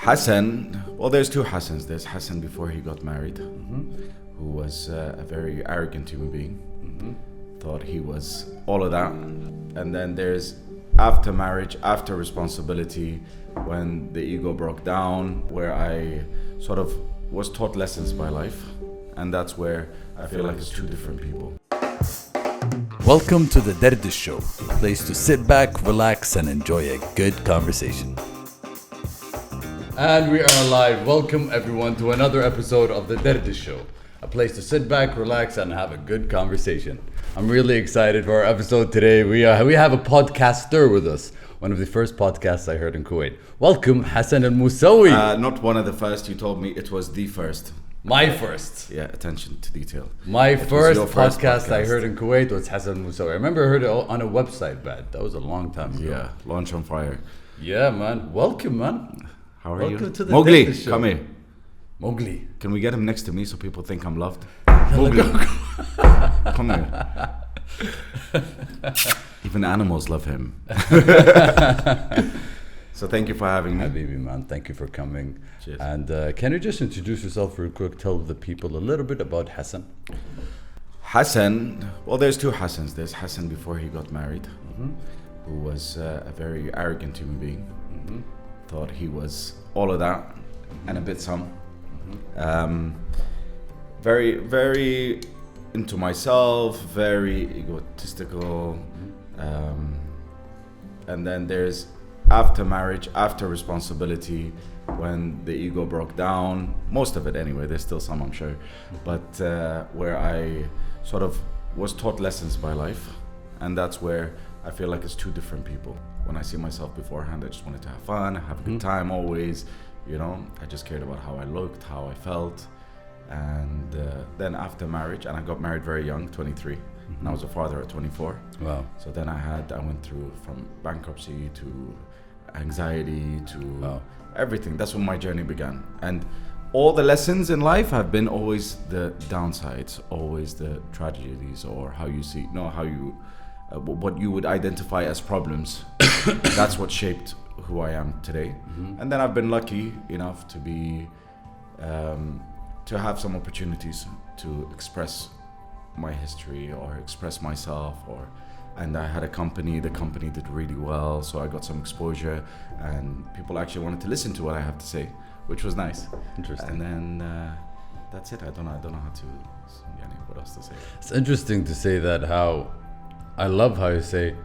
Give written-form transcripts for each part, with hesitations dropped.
Hassan, well, there's two Hassans. There's Hassan before he got married, who was a very arrogant human being, thought he was all of that. And then there's after marriage, after responsibility, when the ego broke down, where I sort of was taught lessons by life. And that's where I feel like it's two different people. Welcome to the Dardish show, a place to sit back, relax, and enjoy a good conversation. And we are live. Welcome everyone to another episode of the Dardish show, a place to sit back, relax, and have a good conversation. I'm really excited for our episode today. We have a podcaster with us, one of the first podcasts I heard in Kuwait. Welcome, Hassan Al-Mosawi. Not one of the first. You told me it was the first. My first. Yeah, attention to detail. My first podcast I heard in Kuwait was Hassan Al-Mosawi. I remember I heard it on a website, but that was a long time ago. Yeah, launch on fire. Yeah, man. Welcome, man. How are Welcome you? to the Mowgli, Dardish show. come here. Mowgli. Can we get him next to me so people think I'm loved? Mowgli, come here. Even animals love him. So thank you for having me. Habibi, man. Thank you for coming. Cheers. And can you just introduce yourself real quick? Tell the people a little bit about Hassan. Hassan, well, there's two Hassans. There's Hassan before he got married, who was a very arrogant human being. Thought he was all of that and a bit some. Very, very into myself, very egotistical. And then there's after marriage, after responsibility, when the ego broke down, most of it anyway, there's still some I'm sure, but where I sort of was taught lessons by life. And that's where I feel like it's two different people. When I see myself beforehand, I just wanted to have fun, have a good time always, you know. I just cared about how I looked, how I felt. And then after marriage, and I got married very young, 23, and I was a father at 24. Wow. So then I went through from bankruptcy to anxiety to everything. That's when my journey began. And all the lessons in life have been always the downsides, always the tragedies, or how you see, what you would identify as problems. That's what shaped who I am today. And then I've been lucky enough to be to have some opportunities to express my history or express myself, and I had a company. The company did really well, so I got some exposure, and people actually wanted to listen to what I have to say, which was nice. Interesting. And then that's it. I don't know how to. What else to say? It's interesting to say that. How I love how you say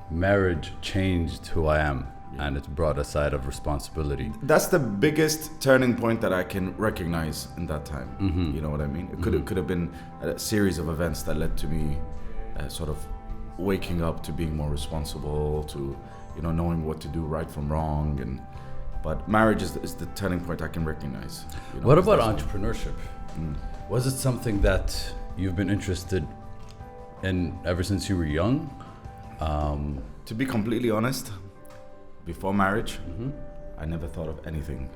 marriage changed who I am, and it's brought a side of responsibility. That's the biggest turning point that I can recognize in that time. You know what I mean? It could have been a series of events that led to me sort of waking up to being more responsible, to knowing what to do right from wrong, but marriage is the turning point I can recognize. What about entrepreneurship? Was it something that you've been interested in ever since you were young? To be completely honest, before marriage, I never thought of anything.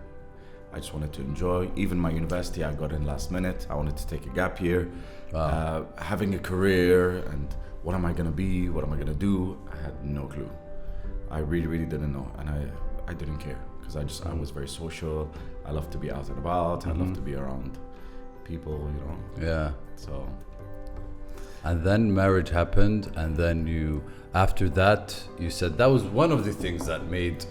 I just wanted to enjoy. Even my university, I got in last minute. I wanted to take a gap year. Having a career, and what am I gonna be? What am I gonna do? I had no clue. I really, really didn't know, and I didn't care, because I was very social. I love to be out and about. I love to be around people, Yeah. So. And then marriage happened, and then after that, you said that was one of the things that made,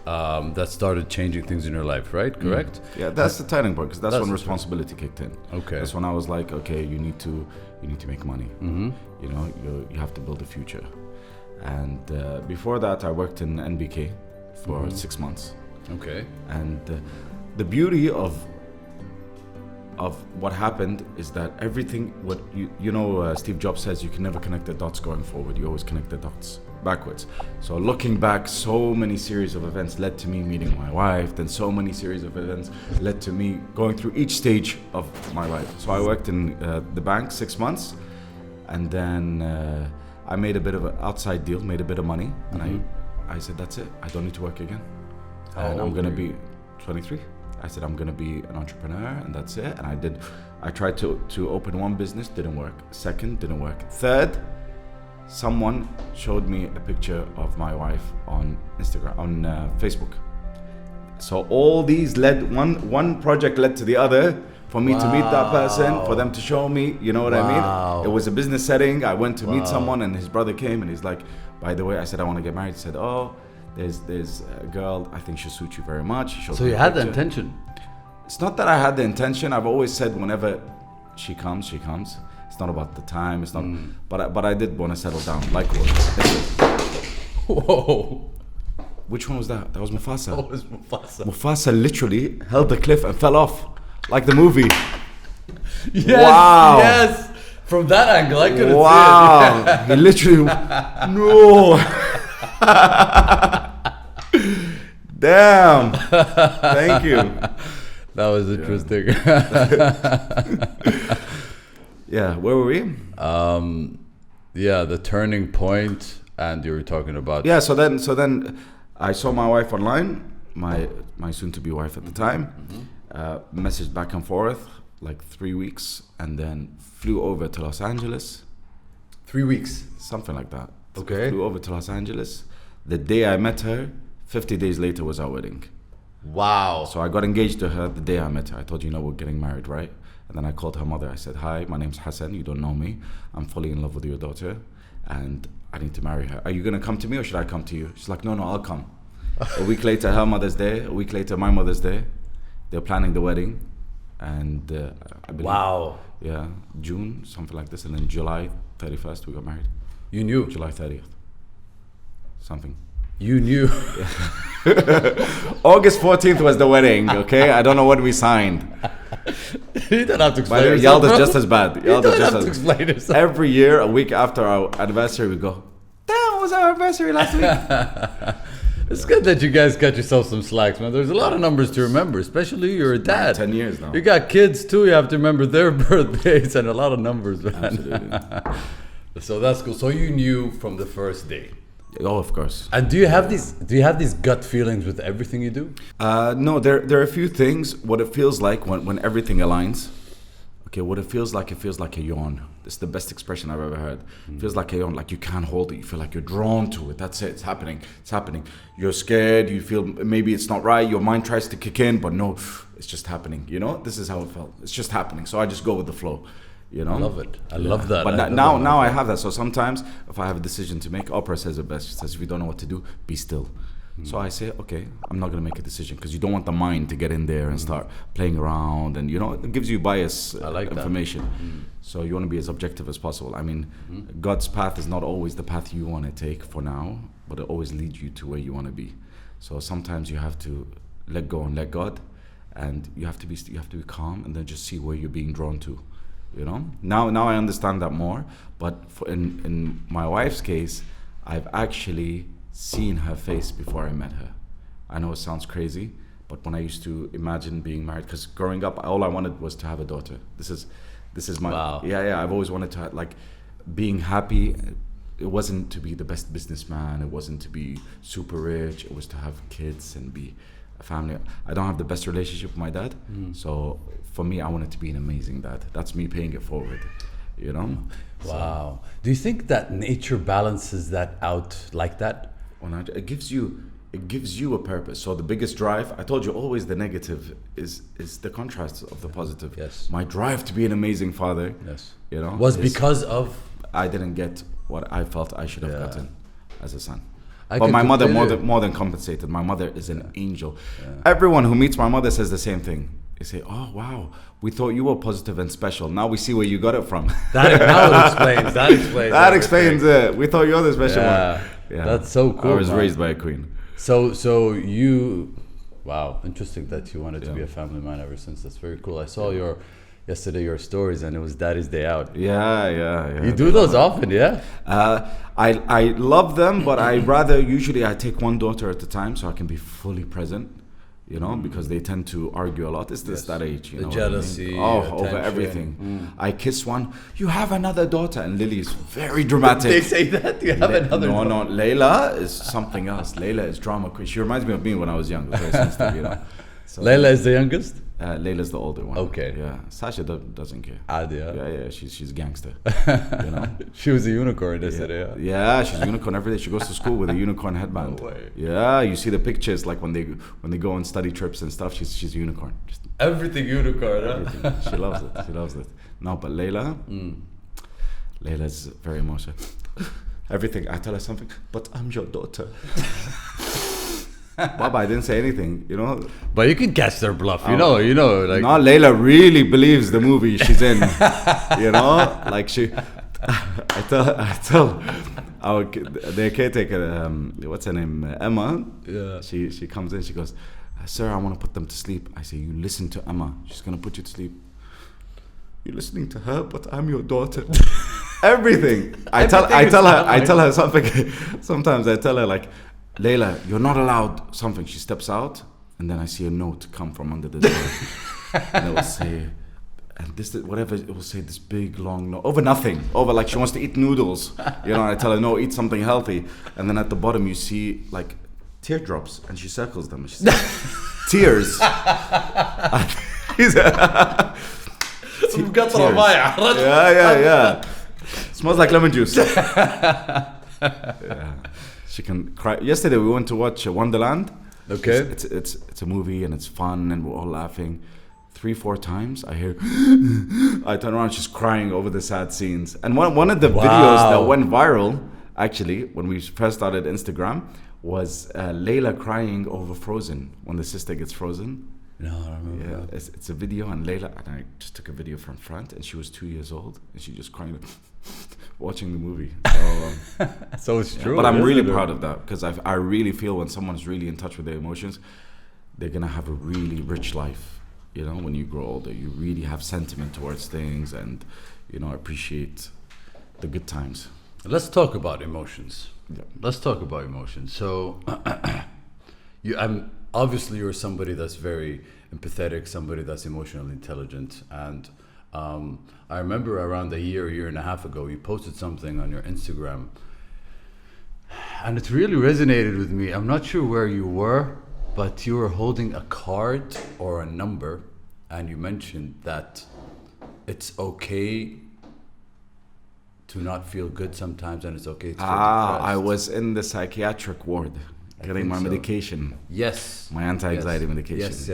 that started changing things in your life, right? Correct? Yeah, that's the turning point, because that's when responsibility kicked in. Okay. That's when I was like, okay, you need to make money. You have to build a future. And before that, I worked in NBK for 6 months. Okay. And the beauty of what happened is that everything, Steve Jobs says you can never connect the dots going forward, you always connect the dots backwards. So looking back, so many series of events led to me meeting my wife, then so many series of events led to me going through each stage of my life. So I worked in the bank 6 months, and then I made a bit of an outside deal, made a bit of money, and I said, that's it, I don't need to work again. And I'm gonna be 23. I said, I'm gonna be an entrepreneur, and that's it. And I tried to open one business, didn't work. Second, didn't work. Third, someone showed me a picture of my wife on Instagram, on Facebook. So all these led, one project led to the other, for me to meet that person, for them to show me, you know what I mean? It was a business setting. I went to meet someone and his brother came and he's like, by the way, I said, I want to get married. He said, oh, there's a girl, I think she'll suit you very much. So you had the intention? It's not that I had the intention. I've always said whenever she comes, she comes. It's not about the time. It's not, but I did want to settle down. Like what? Whoa. Which one was that? That was Mufasa. Oh, it was Mufasa. Mufasa literally held the cliff and fell off, like the movie. Yes, wow. Yes. From that angle, I couldn't see it. Wow. He literally, no. Damn. Thank you. That was interesting. Yeah, where were we? Yeah, the turning point, and you were talking about. Yeah, so then I saw my wife online, my soon-to-be wife at the time. Messaged back and forth like 3 weeks, and then flew over to Los Angeles. 3 weeks, something like that. Okay. Flew over to Los Angeles. The day I met her, 50 days later was our wedding. Wow. So I got engaged to her the day I met her. I told you, we're getting married, right? And then I called her mother. I said, hi, my name's Hassan. You don't know me. I'm fully in love with your daughter and I need to marry her. Are you going to come to me or should I come to you? She's like, no, I'll come. A week later, her mother's there. A week later, my mother's there. They're planning the wedding. And I believe, wow. Yeah, June, something like this. And then July 31st, we got married. You knew? July 30th. Something. You knew. August 14th was the wedding, okay? I don't know what we signed. You don't have to explain yourself, Yalda's just as bad. You don't have to explain yourself. Every year, a week after our anniversary, we go, damn, it was our anniversary last week. It's good that you guys got yourself some slacks, man. There's a lot of numbers to remember, especially you're a dad. 10 years now. You got kids too, you have to remember their birthdays and a lot of numbers, man. Absolutely. So that's cool. So you knew from the first day. Oh, of course. And do you have these gut feelings with everything you do? No, there are a few things. What it feels like when everything aligns. Okay, what it feels like a yawn. It's the best expression I've ever heard. It feels like a yawn, like you can't hold it. You feel like you're drawn to it. That's it. It's happening. It's happening. You're scared. You feel maybe it's not right. Your mind tries to kick in, but no, it's just happening. This is how it felt. It's just happening. So I just go with the flow. I love it. I love that. But now I have that. So sometimes if I have a decision to make, Oprah says it best. She says, if you don't know what to do, be still. So I say, okay, I'm not going to make a decision because you don't want the mind to get in there and start playing around. And, it gives you bias information. So you want to be as objective as possible. I mean, God's path is not always the path you want to take for now, but it always leads you to where you want to be. So sometimes you have to let go and let God. And you have to be calm and then just see where you're being drawn to. Now I understand that more. But in my wife's case, I've actually seen her face before I met her. I know it sounds crazy, but when I used to imagine being married, because growing up, all I wanted was to have a daughter. This is my wow. Yeah. I've always wanted to being happy. It wasn't to be the best businessman. It wasn't to be super rich. It was to have kids and be a family. I don't have the best relationship with my dad, so for me, I wanted to be an amazing dad. That's me paying it forward, Wow. So, do you think that nature balances that out like that? It gives you a purpose. So the biggest drive, I told you, always the negative is the contrast of the positive. Yes. My drive to be an amazing father, yes, was because of I didn't get what I felt I should have gotten as a son. But my mother more than compensated. My mother is an angel. Yeah. Everyone who meets my mother says the same thing. They say, "Oh wow, we thought you were positive and special. Now we see where you got it from." That explains it. We thought you're the special one. Yeah, that's so cool. I was raised by a queen. So you, wow, interesting that you wanted to be a family man ever since. That's very cool. I saw yesterday your stories and it was Daddy's Day Out. Yeah. You do those often, yeah? I love them, but I take one daughter at a time so I can be fully present. Because they tend to argue a lot. It's that age, the jealousy, over everything. I kiss one, you have another daughter, and Lily's very dramatic. They say that you have another daughter. No, Layla is something else. Layla is drama queen. She reminds me of me when I was young. Very sensitive, So, Layla is the youngest? Layla's the older one. Okay. Yeah. Sasha doesn't care. Yeah. Yeah. She's gangster. You know. She was a unicorn yesterday. Yeah, she's a unicorn every day. She goes to school with a unicorn headband. No way. Yeah, you see the pictures like when they go on study trips and stuff. She's a unicorn. Just Everything unicorn. everything. She loves it. She loves it. No, but Layla's very emotional. Everything. I tell her something, but I'm your daughter. Baba, I didn't say anything, you know. But you can catch their bluff, you know, like. No, Layla really believes the movie she's in, you know. Like I tell their caretaker, what's her name, Emma. Yeah. She comes in, she goes, "Sir, I want to put them to sleep." I say, "You listen to Emma. She's gonna put you to sleep." "You're listening to her, but I'm your daughter." Everything. I tell her something. Sometimes I tell her like, "Layla, you're not allowed something." She steps out, and then I see a note come from under the door, and it will say, and this whatever it will say, this big long note over nothing, over like she wants to eat noodles, you know. And I tell her, "No, eat something healthy." And then at the bottom you see like teardrops, and she circles them. And she says, "Tears." Tears. Yeah. Smells like lemon juice. Yeah. She can cry. Yesterday we went to watch Wonderland. Okay. It's a movie and it's fun and we're all laughing. 3-4 times I hear I turn around, she's crying over the sad scenes. And one of the videos that went viral, actually, when we first started Instagram, was Layla crying over Frozen, when the sister gets frozen. No, I remember. Yeah, it's a video, and Layla, and I just took a video from front, and she was 2 years old, and she just crying, watching the movie. So, so it's true. But I'm really proud of that, because I really feel when someone's really in touch with their emotions, they're gonna have a really rich life. You know, when you grow older, you really have sentiment towards things, and you know, appreciate the good times. Let's talk about emotions. Yeah. Let's talk about emotions. So, obviously you're somebody that's very empathetic, somebody that's emotionally intelligent, and I remember around a year and a half ago, you posted something on your Instagram, and it really resonated with me. I'm not sure where you were, but you were holding a card or a number, and you mentioned that it's okay to not feel good sometimes, and it's okay to feel depressed. I was in the psychiatric ward getting my medication. Yes. My anti-anxiety medication. Yes.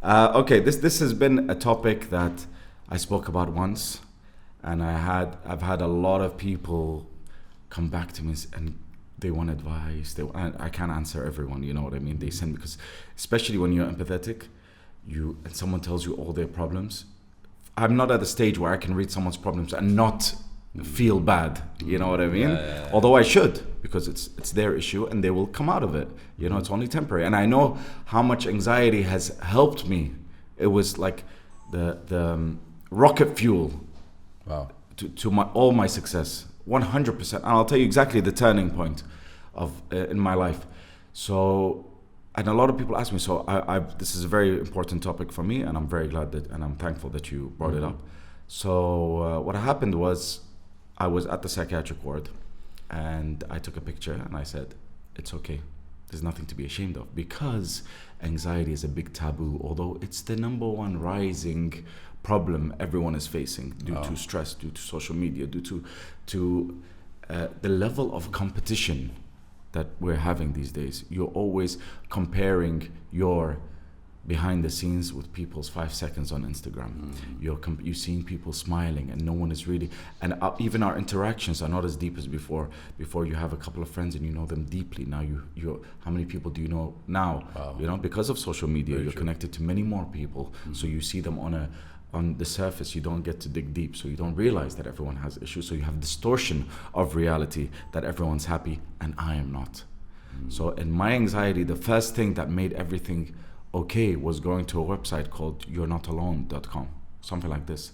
Okay, this has been a topic that I spoke about once, and I've had a lot of people come back to me and they want advice. I can't answer everyone, you know what I mean? They send, because especially when you're empathetic, and someone tells you all their problems. I'm not at the stage where I can read someone's problems and not feel bad, you know what I mean? Yeah. Although I should, because it's their issue and they will come out of it. You know, it's only temporary. And I know how much anxiety has helped me. It was like the rocket fuel to all my success, 100%. And I'll tell you exactly the turning point in my life. So, and a lot of people ask me, so this is a very important topic for me, and I'm very glad and I'm thankful that you brought it up. So what happened was, I was at the psychiatric ward, and I took a picture and I said, it's okay. There's nothing to be ashamed of, because anxiety is a big taboo, although it's the #1 rising problem everyone is facing due to stress, due to social media, due to the level of competition that we're having these days. You're always comparing your behind the scenes with people's 5 seconds on Instagram. You're seeing people smiling, and no one is really, and even our interactions are not as deep as before. Before, you have a couple of friends and you know them deeply. Now you how many people do you know now? You know, because of social media, very you're true. Connected to many more people. So you see them on the surface. You don't get to dig deep, so you don't realize that everyone has issues. So you have distortion of reality, that everyone's happy and I am not. So in my anxiety, the first thing that made everything okay was going to a website called you'renotalone.com, something like this,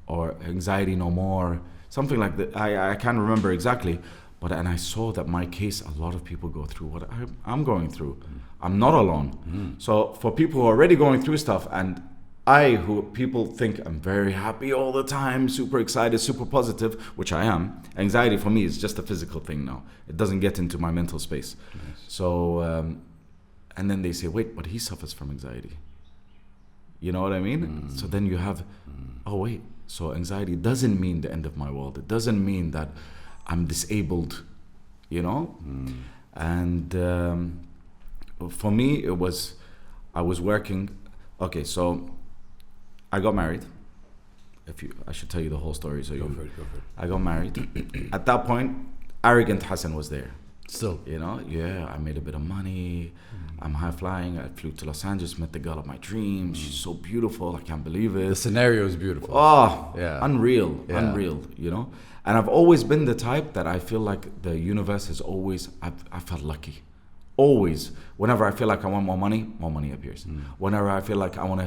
or Anxiety No More, something like that. I can't remember exactly, and I saw that my case, a lot of people go through what I'm going through. I'm not alone. So for people who are already going through stuff, and who people think I'm very happy all the time, super excited, super positive, which I am. Anxiety for me is just a physical thing now. It doesn't get into my mental space. Nice. So, and then they say, wait, but he suffers from anxiety. You know what I mean? So then you have, oh wait, so anxiety doesn't mean the end of my world. It doesn't mean that I'm disabled, you know? And for me, I was working. Okay, so I got married. I should tell you the whole story. So Go for it. I got married. At that point, arrogant Hassan was there. Still. You know, yeah, I made a bit of money. I'm high flying. I flew to Los Angeles, met the girl of my dreams. She's so beautiful. I can't believe it. The scenario is beautiful. Oh, Yeah. unreal, Yeah. unreal, you know? And I've always been the type that I feel like the universe has always, I felt lucky. Always. Whenever I feel like I want more money appears. Whenever I feel like I want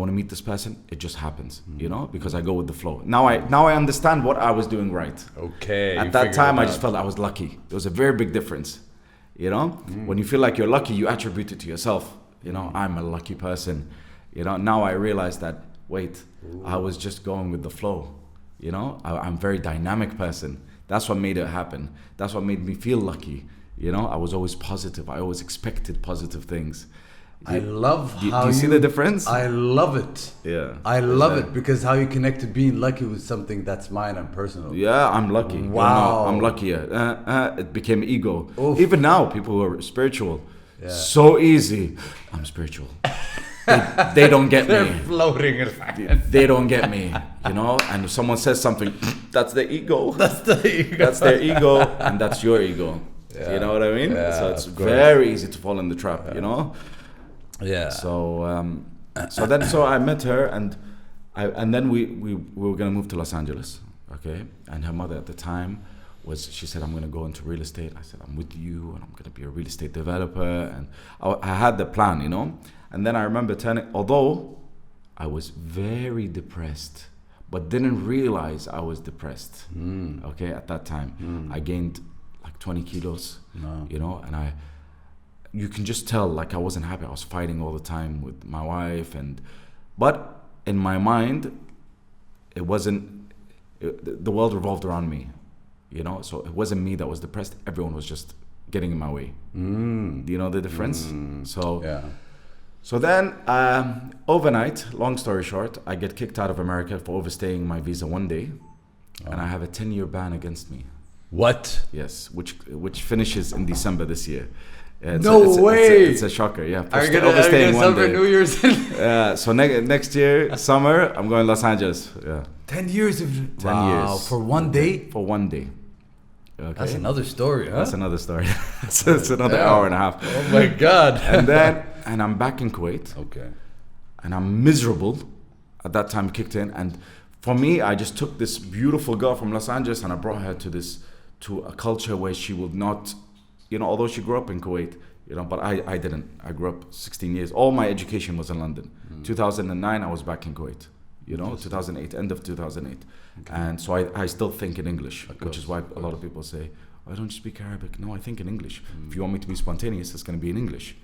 to meet this person, it just happens, you know? Because I go with the flow. Now I understand what I was doing right. Okay. At that time, I just felt I was lucky. There was a very big difference, you know? When you feel like you're lucky, you attribute it to yourself. You know, I'm a lucky person. You know, now I realize that, wait, I was just going with the flow. You know, I'm a very dynamic person. That's what made it happen. That's what made me feel lucky. You know, I was always positive. I always expected positive things. I love Do how you see the difference? I love it. Yeah. I love it because how you connected being lucky with something that's mine and personal. Yeah, I'm lucky. Wow. I'm luckier. It became ego. Oof. Even now, people who are spiritual, Yeah. so easy. I'm spiritual. They don't get They're me. floating in They don't get me, you know? And if someone says something, that's their ego. That's the ego. That's their ego, and that's your ego. Yeah. You know what I mean? Yeah, So it's of course. very easy to fall in the trap, you know? Yeah. So I met her, and then we were gonna move to Los Angeles, okay? And her mother at the time she said, I'm gonna go into real estate. I said, I'm with you, and I'm gonna be a real estate developer, and I had the plan, you know? And then I remember although I was very depressed, but didn't realize I was depressed, okay, at that time. I gained like 20 kilos, you know, and you can just tell like I wasn't happy. I was fighting all the time with my wife, but in my mind, the world revolved around me, you know, so it wasn't me that was depressed. Everyone was just getting in my way. Do you know the difference? So then, overnight, long story short, I get kicked out of America for overstaying my visa one day, and I have a 10-year ban against me. What? Yes, which finishes in December this year. No way! It's a shocker, yeah. Are you gonna celebrate New Year's? So next year, summer, I'm going to Los Angeles. Yeah. 10 years of 10 years. For one day? For one day. Okay. That's another story, huh? That's another story. It's another hour and a half. Oh my God. And I'm back in Kuwait. Okay. And I'm miserable. At that time, kicked in. And for me, I just took this beautiful girl from Los Angeles and I brought her to a culture where she would not, you know, although she grew up in Kuwait, you know, but I didn't. I grew up 16 years. All my education was in London. 2009, I was back in Kuwait. You know, 2008, end of 2008. Okay. And so I still think in English, which is why a lot of people say, why don't you speak Arabic? No, I think in English. If you want me to be spontaneous, it's going to be in English.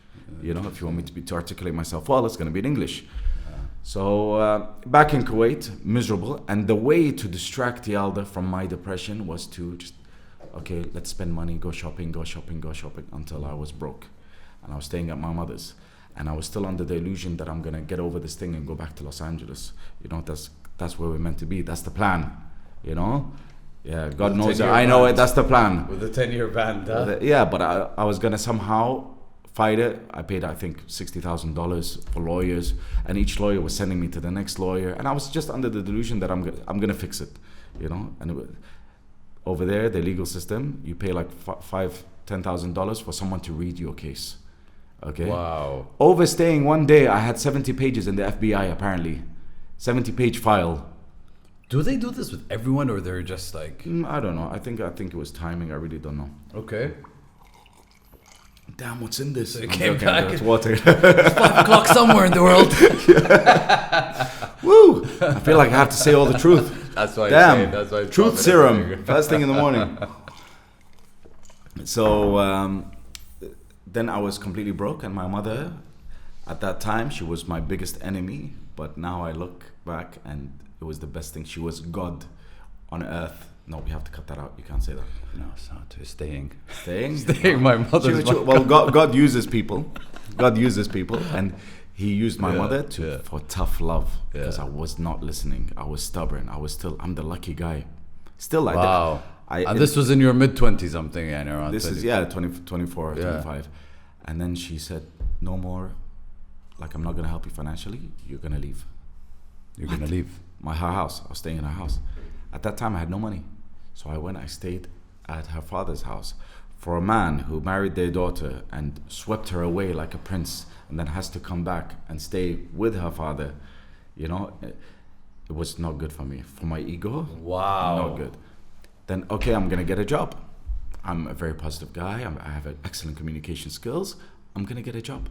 You know, if you want me to articulate myself well, it's going to be in English. So back in Kuwait, miserable. And the way to distract Yalda from my depression was to just, okay, let's spend money, go shopping, until I was broke. And I was staying at my mother's. And I was still under the illusion that I'm going to get over this thing and go back to Los Angeles. You know, that's where we're meant to be. That's the plan, you know? Yeah, God knows it. I know it. That's the plan. With the 10-year ban, huh? Yeah, but I was going to somehow fight it. I paid, I think, $60,000 for lawyers. And each lawyer was sending me to the next lawyer. And I was just under the delusion that I'm going to fix it, you know? And over there, the legal system, you pay like $10,000 for someone to read your case. Okay. Wow. Overstaying one day, I had 70 pages in the FBI, apparently. 70-page file. Do they do this with everyone, or they're just like... I don't know. I think it was timing. I really don't know. Okay. Damn, what's in this? So it came back. It's water. It's 5 o'clock somewhere in the world. Woo! I feel like I have to say all the truth. That's why. Damn. That's why. Truth serum. First thing in the morning. So... then I was completely broke, and my mother, at that time, she was my biggest enemy. But now I look back, and it was the best thing. She was God on earth. No, we have to cut that out. You can't say that. No, it's not. Staying. Staying. My mother's. Well, God uses people. God uses people, and he used my mother for tough love because Yeah. I was not listening. I was stubborn. I'm the lucky guy. Still, Wow. And this was in your mid-20s, I'm thinking, and around this 20s. is 24 or 25. And then she said, no more, like, I'm not going to help you financially. You're going to leave. You're going to leave. Her house. I was staying in her house. At that time, I had no money. So I stayed at her father's house. For a man who married their daughter and swept her away like a prince and then has to come back and stay with her father, you know, it was not good for me. For my ego, Wow. not good. Then, okay, I'm going to get a job. I'm a very positive guy. I have excellent communication skills. I'm going to get a job.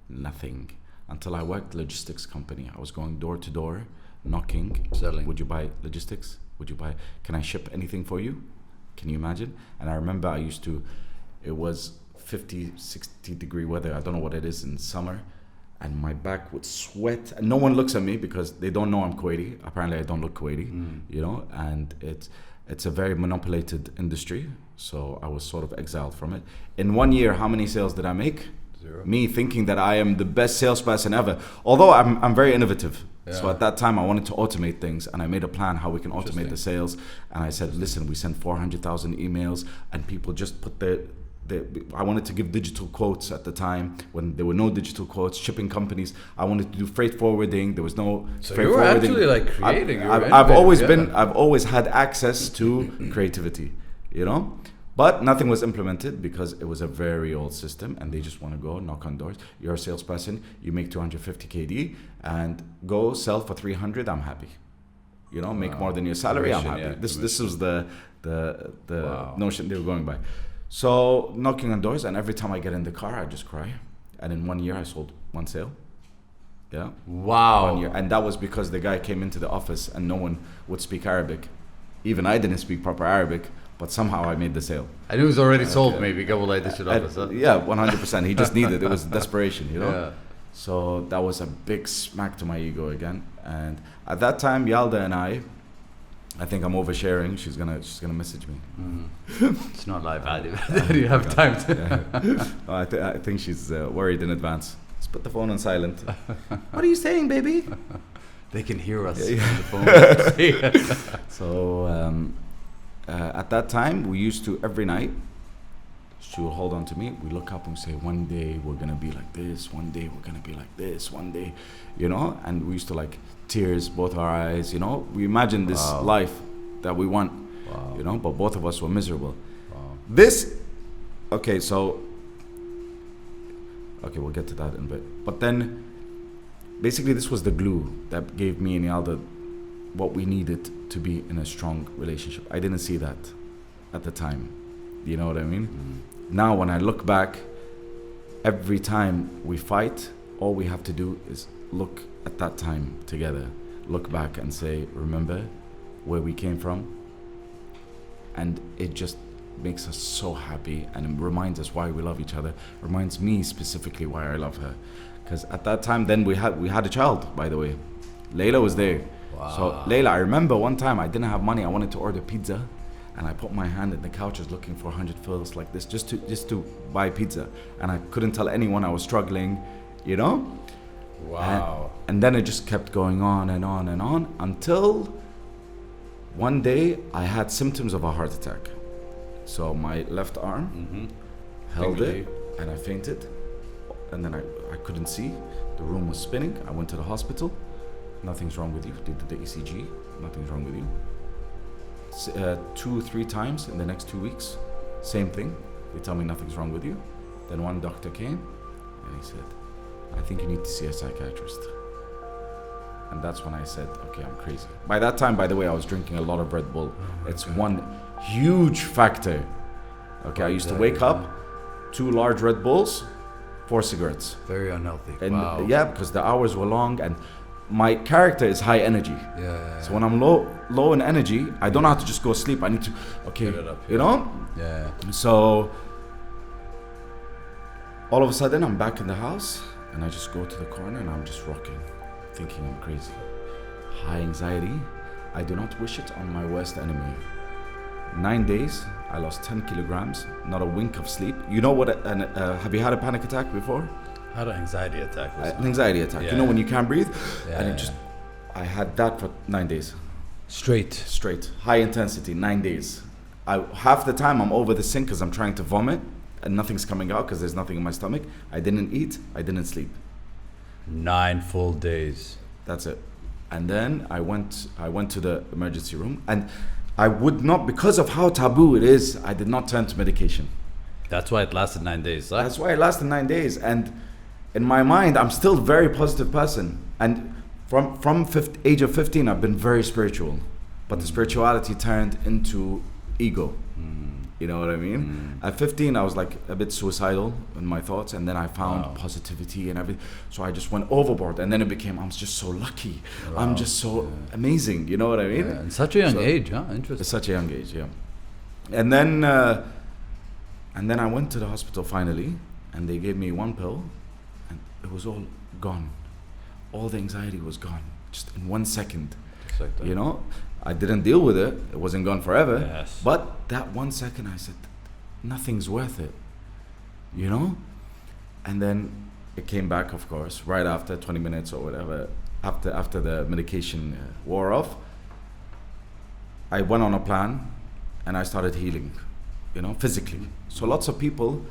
Nothing. Until I worked logistics company. I was going door to door, knocking. Selling. Would you buy logistics? Can I ship anything for you? Can you imagine? And I remember it was 50, 60 degree weather. I don't know what it is in summer. And my back would sweat. And no one looks at me because they don't know I'm Kuwaiti. Apparently I don't look Kuwaiti, you know, and it's a very monopolized industry. So I was sort of exiled from it. In 1 year, how many sales did I make? 0. Me thinking that I am the best salesperson ever. Although I'm very innovative. Yeah. So at that time, I wanted to automate things, and I made a plan how we can automate the sales. And I said, listen, we sent 400,000 emails, and people just put I wanted to give digital quotes at the time when there were no digital quotes. Shipping companies, I wanted to do freight forwarding. There was no So freight you were forwarding. actually like creating. I've always had access to creativity, you know. But nothing was implemented because it was a very old system and they just want to go knock on doors. You're a salesperson, you make 250 KD and go sell for 300, I'm happy. You know, make more than your salary, I'm happy. This was the notion they were going by. So knocking on doors, and every time I get in the car, I just cry. And in 1 year, I sold 1 sale. Yeah. Wow. 1 year. And that was because the guy came into the office and no one would speak Arabic. Even I didn't speak proper Arabic. But somehow I made the sale. And it was already sold, maybe. Yeah, 100%. He just needed it. It was desperation, you know? Yeah. So that was a big smack to my ego again. And at that time, Yalda and I think I'm oversharing. She's gonna message me. It's not live, Adi. You have time to. I think she's worried in advance. Let's put the phone on silent. What are you saying, baby? They can hear us on the phone. So... at that time, we used to, every night, she would hold on to me. We look up and say, one day we're going to be like this. One day we're going to be like this. One day, you know? And we used to like tears, both our eyes, you know? We imagined this life that we want, you know? But both of us were miserable. Okay, we'll get to that in a bit. But then, basically, this was the glue that gave me and Yalda what we needed to be in a strong relationship. I didn't see that at the time. You know what I mean? Now when I look back, every time we fight, all we have to do is look at that time together. Look back and say, remember where we came from? And it just makes us so happy and it reminds us why we love each other. Reminds me specifically why I love her. Because at that time, then we had a child, by the way. Layla was there. So Layla, I remember one time I didn't have money. I wanted to order pizza, and I put my hand in the couches looking for 100 fills like this, just to buy pizza, and I couldn't tell anyone I was struggling, you know. Wow. And then it just kept going on and on and on until one day I had symptoms of a heart attack. So my left arm held it, and I fainted, and then I couldn't see. The room was spinning. I went to the hospital. Nothing's wrong with you. Did the ECG. Nothing's wrong with you. 2-3 times in the next 2 weeks. Same thing. They tell me nothing's wrong with you. Then one doctor came and he said, I think you need to see a psychiatrist. And that's when I said, okay, I'm crazy. By that time, by the way, I was drinking a lot of Red Bull. It's one huge factor. Okay, I used to wake up, 2 large Red Bulls, 4 cigarettes. Very unhealthy. And yeah, because the hours were long and my character is high energy. So when I'm low in energy, I don't know how to just go sleep. I need to, Get it up, you know? Yeah. So all of a sudden I'm back in the house and I just go to the corner and I'm just rocking, thinking I'm crazy. High anxiety. I do not wish it on my worst enemy. 9 days, I lost 10 kilograms, not a wink of sleep. You know what, have you had a panic attack before? Had an anxiety attack. An anxiety attack. Yeah. You know when you can't breathe? Yeah, And it yeah. just, I had that for 9 days. Straight. High intensity, 9 days. Half the time I'm over the sink because I'm trying to vomit and nothing's coming out because there's nothing in my stomach. I didn't eat, I didn't sleep. 9 full days. That's it. And then I went to the emergency room, and I would not, because of how taboo it is, I did not turn to medication. That's why it lasted 9 days. Huh? That's why it lasted 9 days. And in my mind, I'm still a very positive person. And from age of 15, I've been very spiritual. But the spirituality turned into ego. You know what I mean? At 15, I was like a bit suicidal in my thoughts, and then I found positivity and everything. So I just went overboard, and then it became, I'm just so lucky. I'm just so amazing. You know what I mean? Yeah, in such a young age, huh? Interesting. At such a young age, yeah. And then I went to the hospital finally, and they gave me one pill, and it was all gone. All the anxiety was gone, just in 1 second. Just like that. You know? I didn't deal with it. It wasn't gone forever. Yes. But that 1 second I said, nothing's worth it. You know? And then it came back, of course, right after 20 minutes or whatever, after the medication wore off. I went on a plan and I started healing, you know, physically. So lots of people,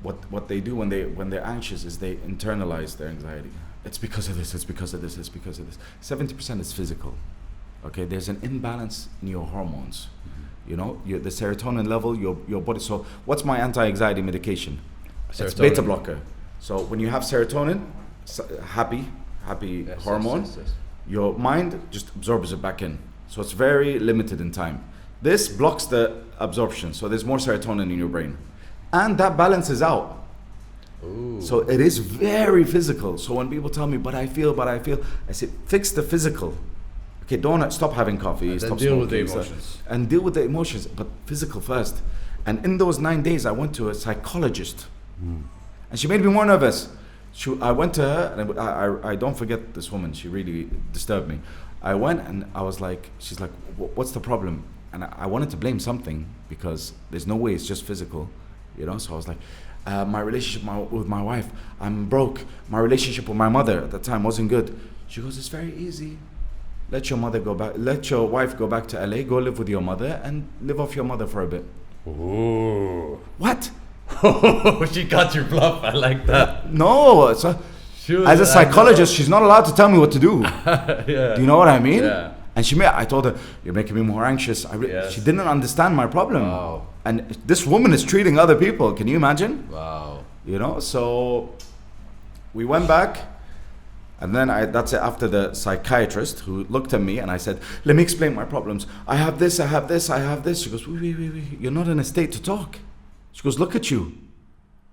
what they do when they're anxious is they internalize their anxiety. It's because of this, it's because of this, it's because of this. 70% is physical. Okay, there's an imbalance in your hormones. You know, the serotonin level, your body. So what's my anti-anxiety medication? It's beta blocker. So when you have serotonin, happy hormone, yes. your mind just absorbs it back in. So it's very limited in time. This blocks the absorption, so there's more serotonin in your brain. And that balances out. Ooh. So it is very physical. So when people tell me, but I feel, I say, fix the physical. Okay, don't stop having coffee, stop deal with smoking, the emotions. and deal with the emotions, but physical first. And in those 9 days, I went to a psychologist, and she made me more nervous. I went to her, and I don't forget this woman. She really disturbed me. I went, and I was like, she's like, what's the problem? And I wanted to blame something because there's no way it's just physical, you know. So I was like, my relationship with my wife, I'm broke. My relationship with my mother at the time wasn't good. She goes, it's very easy. Let your wife go back to LA, go live with your mother and live off your mother for a bit. Ooh. What? She got your bluff. I like that. No. So, as a psychologist, she's not allowed to tell me what to do. Yeah. Do you know what I mean? Yeah. And I told her, you're making me more anxious. Yes. She didn't understand my problem. Wow. And this woman is treating other people. Can you imagine? Wow. You know, so we went back. And then that's it, after the psychiatrist who looked at me and I said, let me explain my problems. I have this. She goes, wait, you're not in a state to talk. She goes, look at you.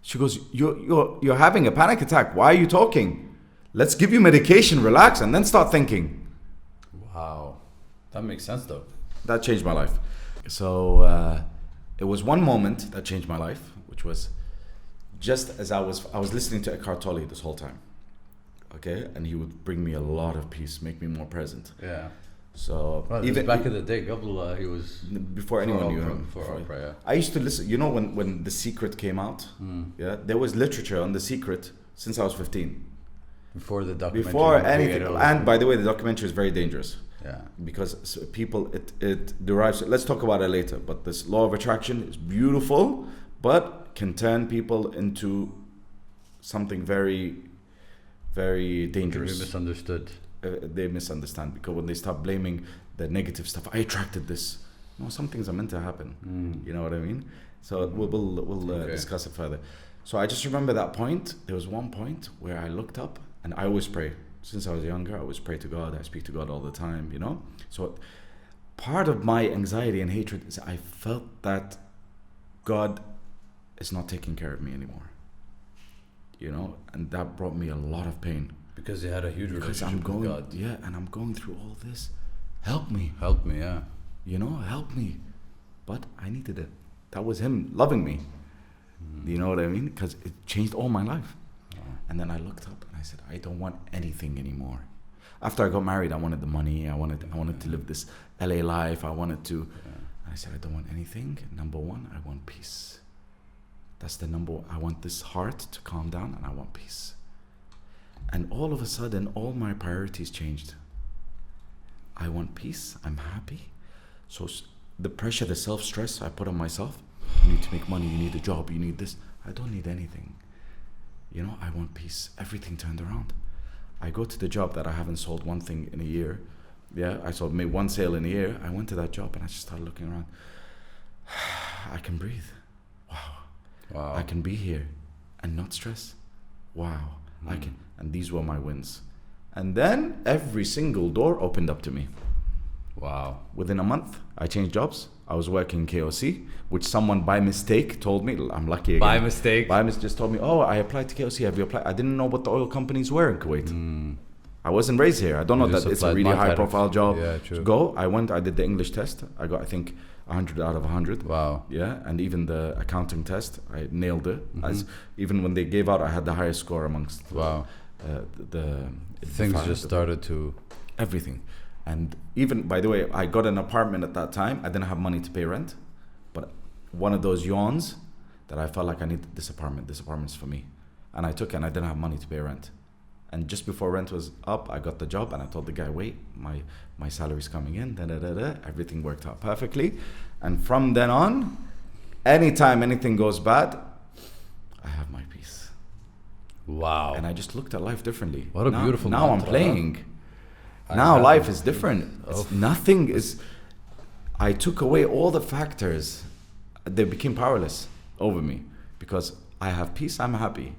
She goes, you're having a panic attack. Why are you talking? Let's give you medication, relax, and then start thinking. Wow. That makes sense though. That changed my life. So it was one moment that changed my life, which was just as I was listening to Eckhart Tolle this whole time. Okay, and he would bring me a lot of peace, make me more present. Yeah. So even back in the day, he was before anyone knew him. Yeah. I used to listen. You know when The Secret came out, yeah, there was literature on The Secret since I was 15. Before the documentary. Before anything, and by the way, the documentary is very dangerous. Yeah. Because people, it derives. Let's talk about it later. But this law of attraction is beautiful, but can turn people into something very, very dangerous. Can be misunderstood. They misunderstand because when they start blaming the negative stuff, I attracted this. No, some things are meant to happen. You know what I mean? So we'll discuss it further. So I just remember that point. There was one point where I looked up, and I always pray. Since I was younger, I always pray to God. I speak to God all the time, you know? So part of my anxiety and hatred is I felt that God is not taking care of me anymore. You know? And that brought me a lot of pain. Because you had a huge relationship with God. Yeah, and I'm going through all this. Help me. Help me, yeah. You know, help me. But I needed it. That was him loving me. You know what I mean? Because it changed all my life. And then I looked up and I said, I don't want anything anymore. After I got married, I wanted the money. I wanted to live this LA life. I wanted to. And I said, I don't want anything. Number one, I want peace. That's the number one. I want this heart to calm down, and I want peace. And all of a sudden, all my priorities changed. I want peace. I'm happy. So the pressure, the self-stress I put on myself, you need to make money, you need a job, you need this. I don't need anything. You know, I want peace. Everything turned around. I go to the job that I haven't sold one thing in a year. Yeah, I sold maybe one sale in a year. I went to that job and I just started looking around. I can breathe. Wow. I can be here and not stress. Wow. I can. And these were my wins. And then every single door opened up to me. Wow. Within a month, I changed jobs. I was working KOC, which someone by mistake told me. I'm lucky again. By mistake? Just told me, oh, I applied to KOC. Have you applied? I didn't know what the oil companies were in Kuwait. I wasn't raised here. I don't know that it's a really high profile job. Yeah, true. To go. I did the English test. I got, I think, 100 out of 100. Wow. Yeah, and even the accounting test, I nailed it. Even when they gave out, I had the highest score amongst the things just started to... Everything. And even, by the way, I got an apartment at that time. I didn't have money to pay rent. But one of those yawns that I felt like I needed this apartment's for me. And I took it and I didn't have money to pay rent. And just before rent was up, I got the job and I told the guy, wait, my salary's coming in, everything worked out perfectly. And from then on, anytime anything goes bad, I have my peace. Wow. And I just looked at life differently. What a beautiful Now mantra. I'm playing. Now life is different. Nothing is... I took away all the factors. They became powerless over me because I have peace, I'm happy.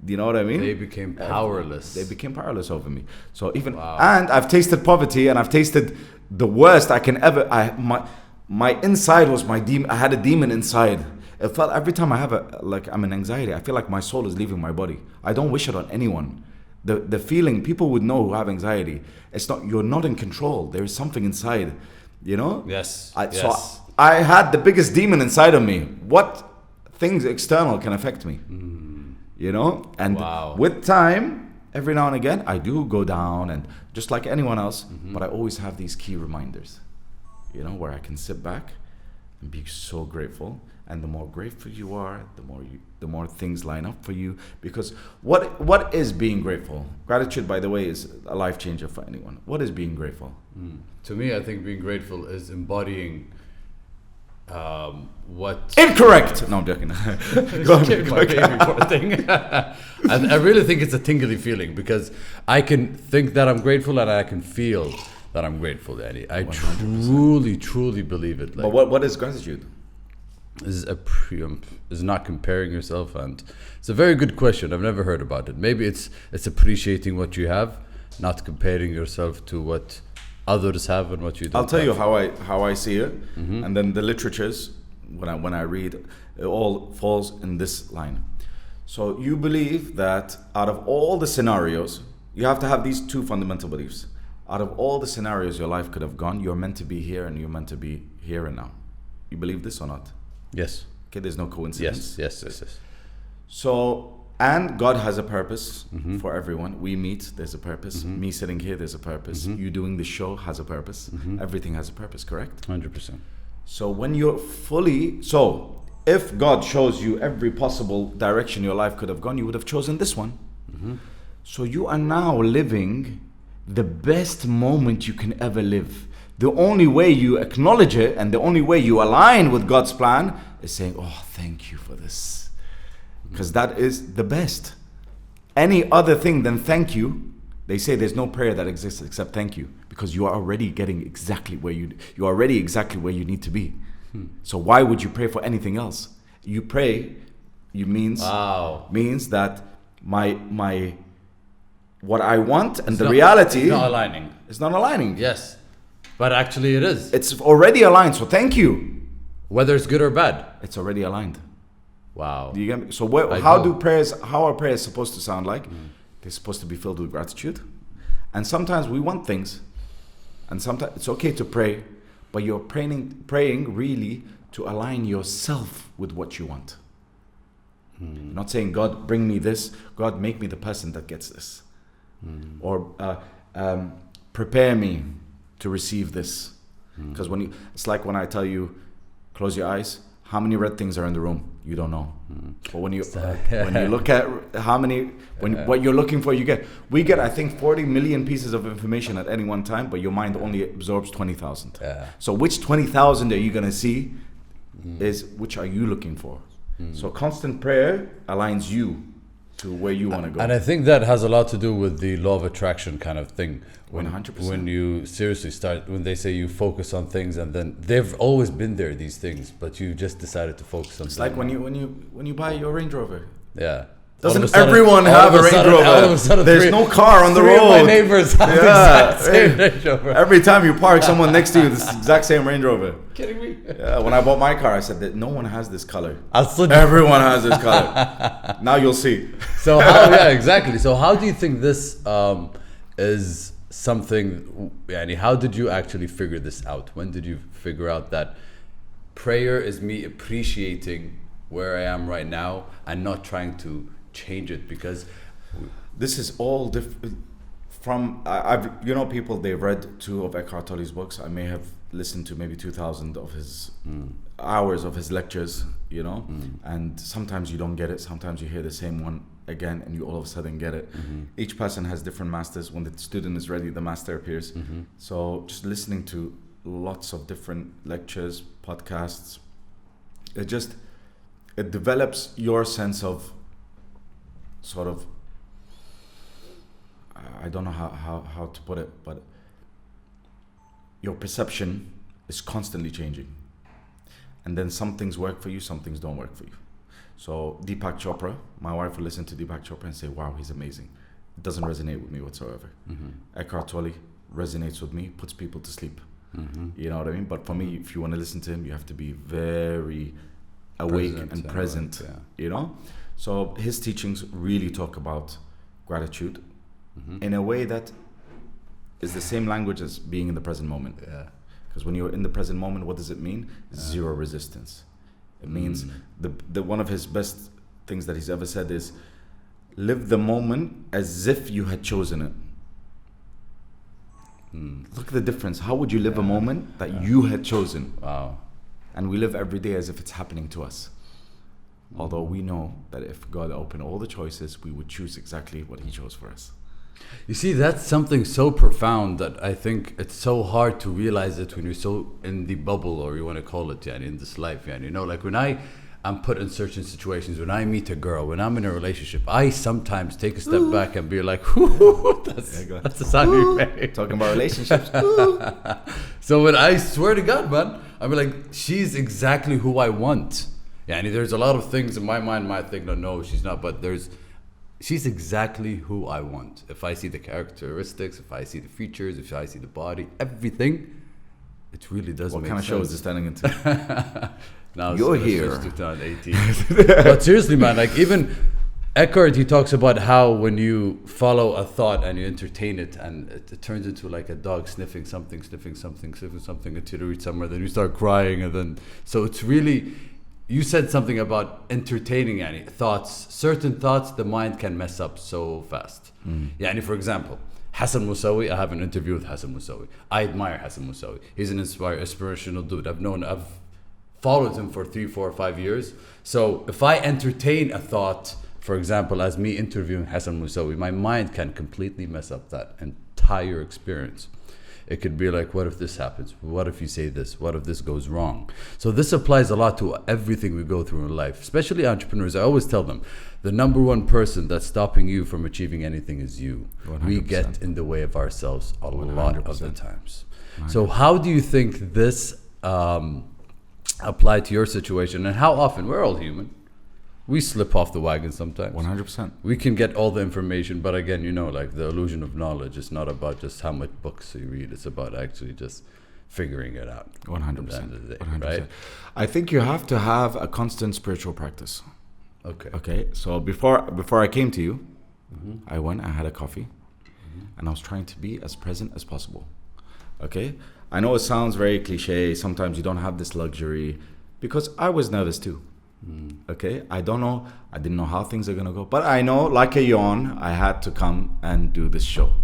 Do you know what I mean? They became powerless. They became powerless over me. So even... And I've tasted poverty and I've tasted the worst I can ever... My inside was my demon. I had a demon inside. It felt every time I have I'm in anxiety, I feel like my soul is leaving my body. I don't wish it on anyone. The feeling, people would know who have anxiety. It's not, you're not in control. There is something inside, you know? Yes. So I had the biggest demon inside of me. What things external can affect me? You know? And with time, every now and again, I do go down and just like anyone else, but I always have these key reminders, you know, where I can sit back and be so grateful. And the more grateful you are, the more things line up for you. Because what is being grateful? Gratitude, by the way, is a life changer for anyone. What is being grateful? To me, I think being grateful is embodying what... Incorrect! No, I'm joking. Go on. Thing. And I really think it's a tingly feeling because I can think that I'm grateful and I can feel that I'm grateful, Danny. I 100%. truly believe it. Like, but what is gratitude? Is not comparing yourself, and it's a very good question. I've never heard about it. Maybe it's appreciating what you have, not comparing yourself to what others have and what you don't. I'll tell you how I see it, and then the literatures when I read, it all falls in this line. So you believe that out of all the scenarios, you have to have these two fundamental beliefs. Out of all the scenarios your life could have gone, you're meant to be here and you're meant to be here and now. You believe this or not? Yes. Okay, there's no coincidence. Yes. So, and God has a purpose for everyone. We meet, there's a purpose. Me sitting here, there's a purpose. You doing the show has a purpose. Everything has a purpose, correct? 100%. So when you're if God shows you every possible direction your life could have gone, you would have chosen this one. So you are now living the best moment you can ever live. The only way you acknowledge it and the only way you align with God's plan is saying, oh, thank you for this. Because that is the best. Any other thing than thank you, they say there's no prayer that exists except thank you. Because you are already getting exactly where you need to be. So why would you pray for anything else? You pray, means that my what I want and the reality is not aligning. It's not aligning. Yes. But actually it is. It's already aligned, so thank you. Whether it's good or bad. It's already aligned. Wow. Do you get me? So how are prayers supposed to sound like? They're supposed to be filled with gratitude. And sometimes we want things. And sometimes it's okay to pray, but you're praying really to align yourself with what you want. You're not saying, God, bring me this. God, make me the person that gets this. Or prepare me to receive this. Because it's like when I tell you, close your eyes, how many red things are in the room? You don't know. But when you look at how many, what you're looking for, we get I think 40 million pieces of information at any one time, but your mind only absorbs 20,000. So which 20,000 are you gonna see? Is which are you looking for? So constant prayer aligns you to where you want to go. And I think that has a lot to do with the law of attraction kind of thing. 100%. When you seriously start, when they say you focus on things, and then they've always been there, these things, but you just decided to focus on. It's like when you buy your Range Rover. Yeah. Doesn't everyone have a Range Rover? There's no car on the road. My neighbors have the exact same Range Rover. Every time you park, someone next to you has the exact same Range Rover. Kidding me? Yeah, when I bought my car, I said that no one has this color. Everyone has this color. Now you'll see. So exactly. So how do you think this is something? Yani, how did you actually figure this out? When did you figure out that prayer is me appreciating where I am right now and not trying to change it? Because this is all different from I've people, they've read 2 of Eckhart Tolle's books. I may have listened to maybe 2,000 of his hours of his lectures, and sometimes you don't get it, sometimes you hear the same one again and you all of a sudden get it. Each person has different masters. When the student is ready, the master appears. So just listening to lots of different lectures, podcasts, it develops your sense of sort of, I don't know how to put it, but your perception is constantly changing. And then some things work for you, some things don't work for you. So Deepak Chopra, my wife will listen to Deepak Chopra and say, wow, he's amazing. It doesn't resonate with me whatsoever. Eckhart Tolle resonates with me, puts people to sleep. You know what I mean? But for me, if you want to listen to him, you have to be very awake and present, So his teachings really talk about gratitude in a way that is the same language as being in the present moment. Because when you're in the present moment, what does it mean? Zero resistance. It means the one of his best things that he's ever said is live the moment as if you had chosen it. Look at the difference. How would you live a moment that you had chosen? Wow. And we live every day as if it's happening to us. Although we know that if God opened all the choices, we would choose exactly what he chose for us. You see, that's something so profound that I think it's so hard to realize it when you're so in the bubble, or you want to call it, in this life. Like when I am put in certain situations, when I meet a girl, when I'm in a relationship, I sometimes take a step back and be like, that's the sound you made. Talking about relationships. So when I swear to God, man, I'll be like, she's exactly who I want. There's a lot of things in my mind might think, no, she's not, but she's exactly who I want. If I see the characteristics, if I see the features, if I see the body, everything, it really does make sense. What kind of show is this turning into? Now you're here. 2018. But seriously, man, like even Eckhart, he talks about how when you follow a thought and you entertain it, and it turns into like a dog sniffing something until you reach somewhere, then you start crying, and then so it's really. You said something about entertaining thoughts. Certain thoughts, the mind can mess up so fast. For example, Hassan Al-Mosawi, I have an interview with Hassan Al-Mosawi. I admire Hassan Al-Mosawi. He's an inspirational dude. I've followed him for 3, 4, 5 years. So if I entertain a thought, for example, as me interviewing Hassan Al-Mosawi, my mind can completely mess up that entire experience. It could be like, what if this happens? What if you say this? What if this goes wrong? So this applies a lot to everything we go through in life, especially entrepreneurs. I always tell them, the number one person that's stopping you from achieving anything is you. 100%. We get in the way of ourselves a 100%. Lot of the times. 100%. So how do you think this applied to your situation? And how often? We're all human. We slip off the wagon sometimes. 100%. We can get all the information, but again, like the illusion of knowledge is not about just how much books you read. It's about actually just figuring it out. 100%. At the end of the day, 100%. Right? I think you have to have a constant spiritual practice. Okay. So before I came to you, I went, I had a coffee, and I was trying to be as present as possible. Okay. I know it sounds very cliche. Sometimes you don't have this luxury, because I was nervous too. Okay, I don't know. I didn't know how things are gonna go, but I know, like a yawn, I had to come and do this show.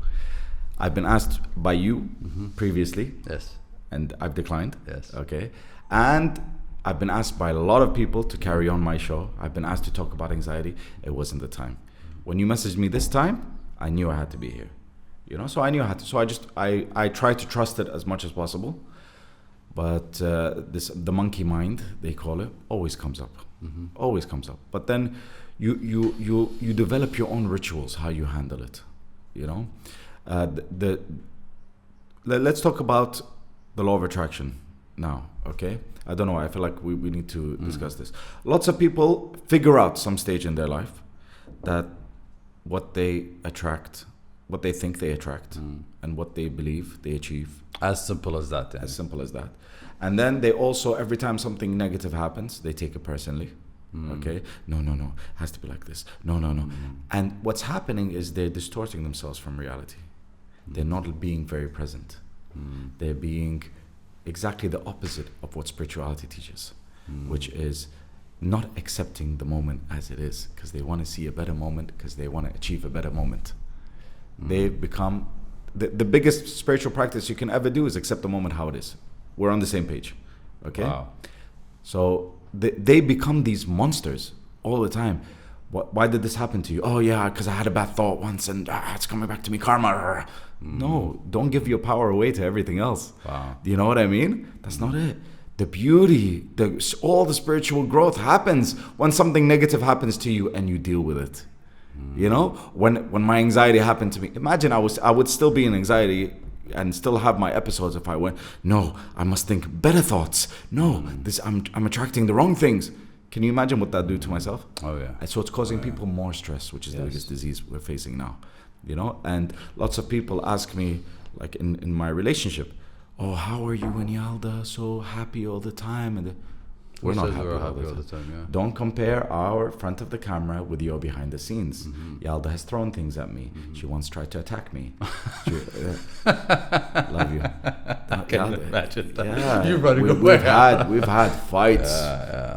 I've been asked by you previously, yes, and I've declined. Yes, okay, and I've been asked by a lot of people to carry on my show. I've been asked to talk about anxiety. It wasn't the time. When you messaged me this time, I knew I had to be here. You know, so I knew I had to. So I tried to trust it as much as possible. But the monkey mind, they call it, always comes up. Always comes up. But then you develop your own rituals, how you handle it. You know, let's talk about the law of attraction now. Okay, I don't know. I feel like we need to discuss this. Lots of people figure out some stage in their life that what they attract, what they think they attract, and what they believe they achieve. As simple as that. As simple as that. And then they also, every time something negative happens, they take it personally. Okay, no, it has to be like this. No. And what's happening is they're distorting themselves from reality. They're not being very present. They're being exactly the opposite of what spirituality teaches, which is not accepting the moment as it is, because they want to see a better moment, because they want to achieve a better moment. They've become the biggest spiritual practice you can ever do is accept the moment how it is. We're on the same page. Okay. Wow. So they become these monsters all the time. Why did this happen to you? Oh yeah, because I had a bad thought once and it's coming back to me, karma. No, don't give your power away to everything else. Wow. Do you know what I mean? That's not it. The beauty, all the spiritual growth happens when something negative happens to you and you deal with it. You know, when my anxiety happened to me, imagine I would still be in anxiety and still have my episodes if I went, no, I must think better thoughts. No, I'm attracting the wrong things. Can you imagine what that do to myself? Oh yeah. And so it's causing people more stress, which is the biggest disease we're facing now. You know, and lots of people ask me, like in my relationship, oh, how are you and Yalda so happy all the time? And we're not happy all the time. Yeah. Don't compare our front of the camera with your behind the scenes. Yalda has thrown things at me. She once tried to attack me. Love you. I can imagine that. Yeah, You're running away. We've had fights.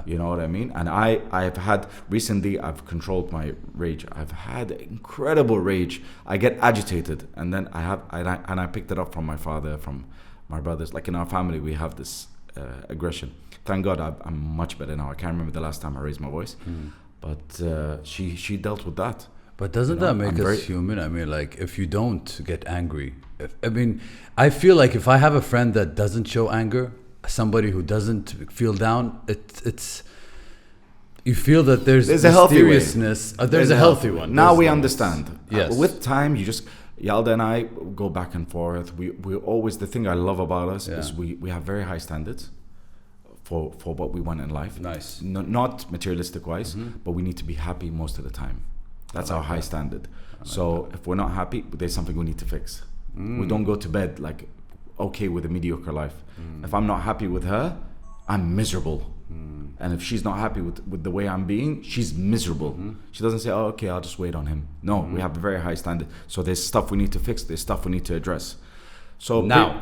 You know what I mean? And I've had recently. I've controlled my rage. I've had incredible rage. I get agitated, and then I picked it up from my father, from my brothers. Like in our family, we have this aggression. Thank God I'm much better now. I can't remember the last time I raised my voice, but she dealt with that. But doesn't that make us human? I mean, like, if you don't get angry, I feel like if I have a friend that doesn't show anger, somebody who doesn't feel down, it's you feel that there's a healthy seriousness. There's a healthy one. Now we understand. Yes. With time, Yalda and I go back and forth. We always, the thing I love about us is we have very high standards for what we want in life. Nice. Not materialistic wise, but we need to be happy most of the time. That's our high standard. So if we're not happy, there's something we need to fix. We don't go to bed like okay with a mediocre life. If I'm not happy with her, I'm miserable. And if she's not happy with the way I'm being, she's miserable. She doesn't say, oh, okay, I'll just wait on him. No, we have a very high standard. So there's stuff we need to fix. There's stuff we need to address. So now,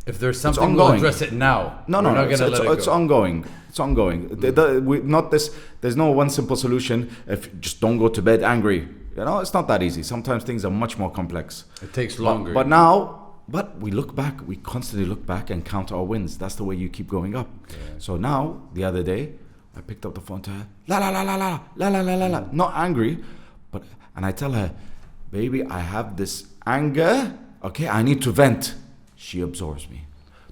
if there's something, we'll address it now. No, it's ongoing. It's ongoing. There's no one simple solution. If just don't go to bed angry. You know, it's not that easy. Sometimes things are much more complex. It takes longer. But we look back. We constantly look back and count our wins. That's the way you keep going up. Yeah. So now, the other day, I picked up the phone to her. La la la la la la la la la la. Not angry, and I tell her, baby, I have this anger. Okay, I need to vent. She absorbs me.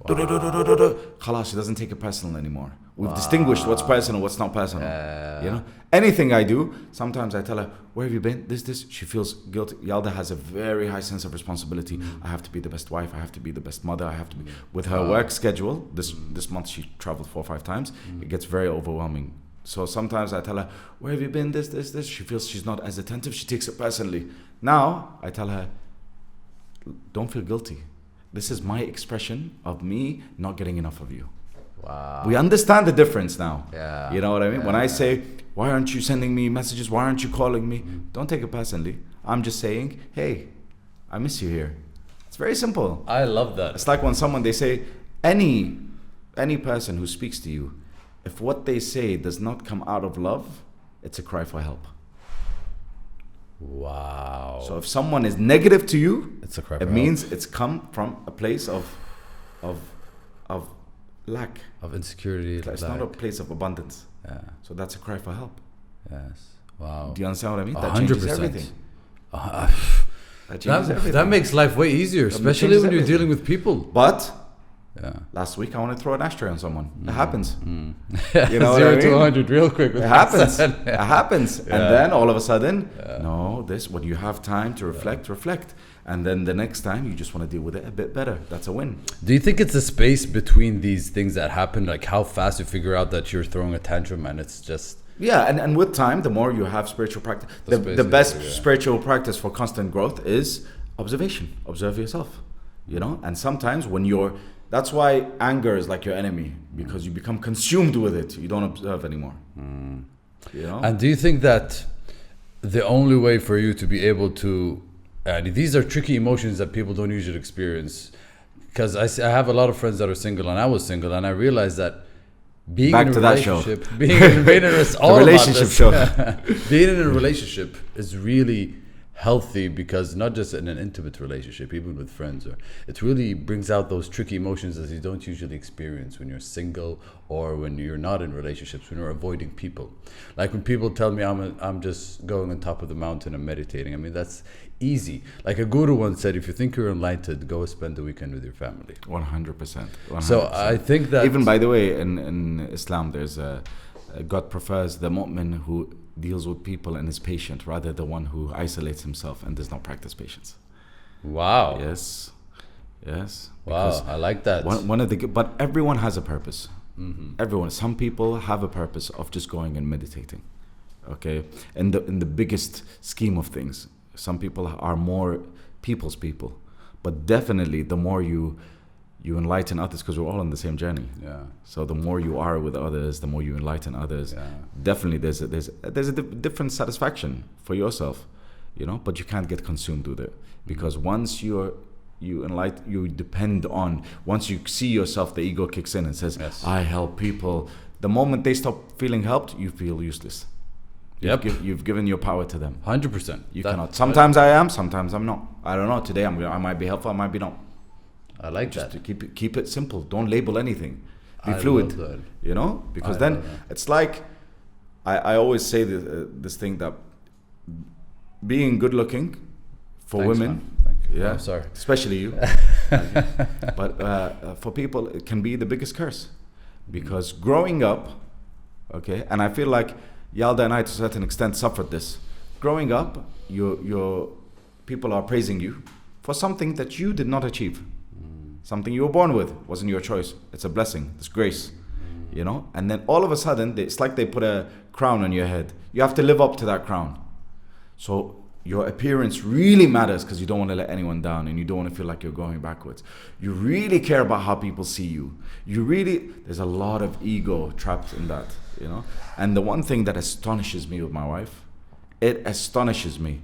Khalas, she doesn't take it personal anymore. We've distinguished what's personal, what's not personal. You know, anything I do, sometimes I tell her, where have you been? This. She feels guilty. Yalda has a very high sense of responsibility. I have to be the best wife. I have to be the best mother. I have to be. With her work schedule, this month she traveled 4 or 5 times. It gets very overwhelming. So sometimes I tell her, where have you been? This. She feels she's not as attentive. She takes it personally. Now I tell her, don't feel guilty. This is my expression of me not getting enough of you. Wow. We understand the difference now. Yeah. You know what I mean? When I say, why aren't you sending me messages? Why aren't you calling me? Don't take it personally. I'm just saying, hey, I miss you here. It's very simple. I love that. It's like when they say, any person who speaks to you, if what they say does not come out of love, it's a cry for help. Wow. So if someone is negative to you, it's a cry it means it's come from a place of lack. Of insecurity. It's not a place of abundance. Yeah. So that's a cry for help. Yes. Wow. Do you understand what I mean? That 100%. changes everything. That changes everything. That makes life way easier, especially when you're dealing with people. But yeah. last week I want to throw an ashtray on someone. It happens. You know, 0 to 100 real quick. It happens. It happens. And then all of a sudden, no, this, when you have time to reflect. And then the next time you just want to deal with it a bit better. That's a win. Do you think it's a space between these things that happen, like how fast you figure out that you're throwing a tantrum and it's just... Yeah, and with time, the more you have spiritual practice, the best spiritual practice for constant growth is observation. Observe yourself, you know? And sometimes when that's why anger is like your enemy, because you become consumed with it. You don't observe anymore. You know? And do you think that the only way for you to be able to... these are tricky emotions that people don't usually experience. Because I have a lot of friends that are single, and I was single, and I realized that being in a relationship, being in a relationship is really healthy, because not just in an intimate relationship, even with friends, it really brings out those tricky emotions that you don't usually experience when you're single or when you're not in relationships, when you're avoiding people. Like when people tell me I'm just going on top of the mountain and meditating. I mean, that's easy. Like a guru once said, if you think you're enlightened, go spend the weekend with your family. 100%. So I think that... Even, by the way, in Islam, there's God prefers the mu'min who deals with people and is patient, rather the one who isolates himself and does not practice patience. Wow. Yes. Wow, I like that. But everyone has a purpose. Everyone. Some people have a purpose of just going and meditating. Okay, in the biggest scheme of things, some people are more people's people, but definitely the more you enlighten others, because we're all on the same journey. Yeah. So the more you are with others, the more you enlighten others. Yeah. Definitely, there's a different satisfaction for yourself, you know. But you can't get consumed with it, because once you depend on. Once you see yourself, the ego kicks in and says, yes, I help people. The moment they stop feeling helped, you feel useless. You've given your power to them. 100%. You cannot. Sometimes I am, sometimes I'm not. I don't know. Today I might be helpful, I might be not. I like just that. To keep it simple. Don't label anything. Be fluid. You know, because then it's like I always say this thing that being good looking for women. Thank you. Yeah, I'm sorry. Especially you. But for people, it can be the biggest curse, because growing up, okay, and I feel like Yalda and I to a certain extent suffered this. Growing up, your people are praising you for something that you did not achieve. Something you were born with, wasn't your choice. It's a blessing, it's grace, you know? And then all of a sudden, it's like they put a crown on your head. You have to live up to that crown. So your appearance really matters, because you don't want to let anyone down, and you don't want to feel like you're going backwards. You really care about how people see you. There's a lot of ego trapped in that, you know? And the one thing that astonishes me with my wife, it astonishes me.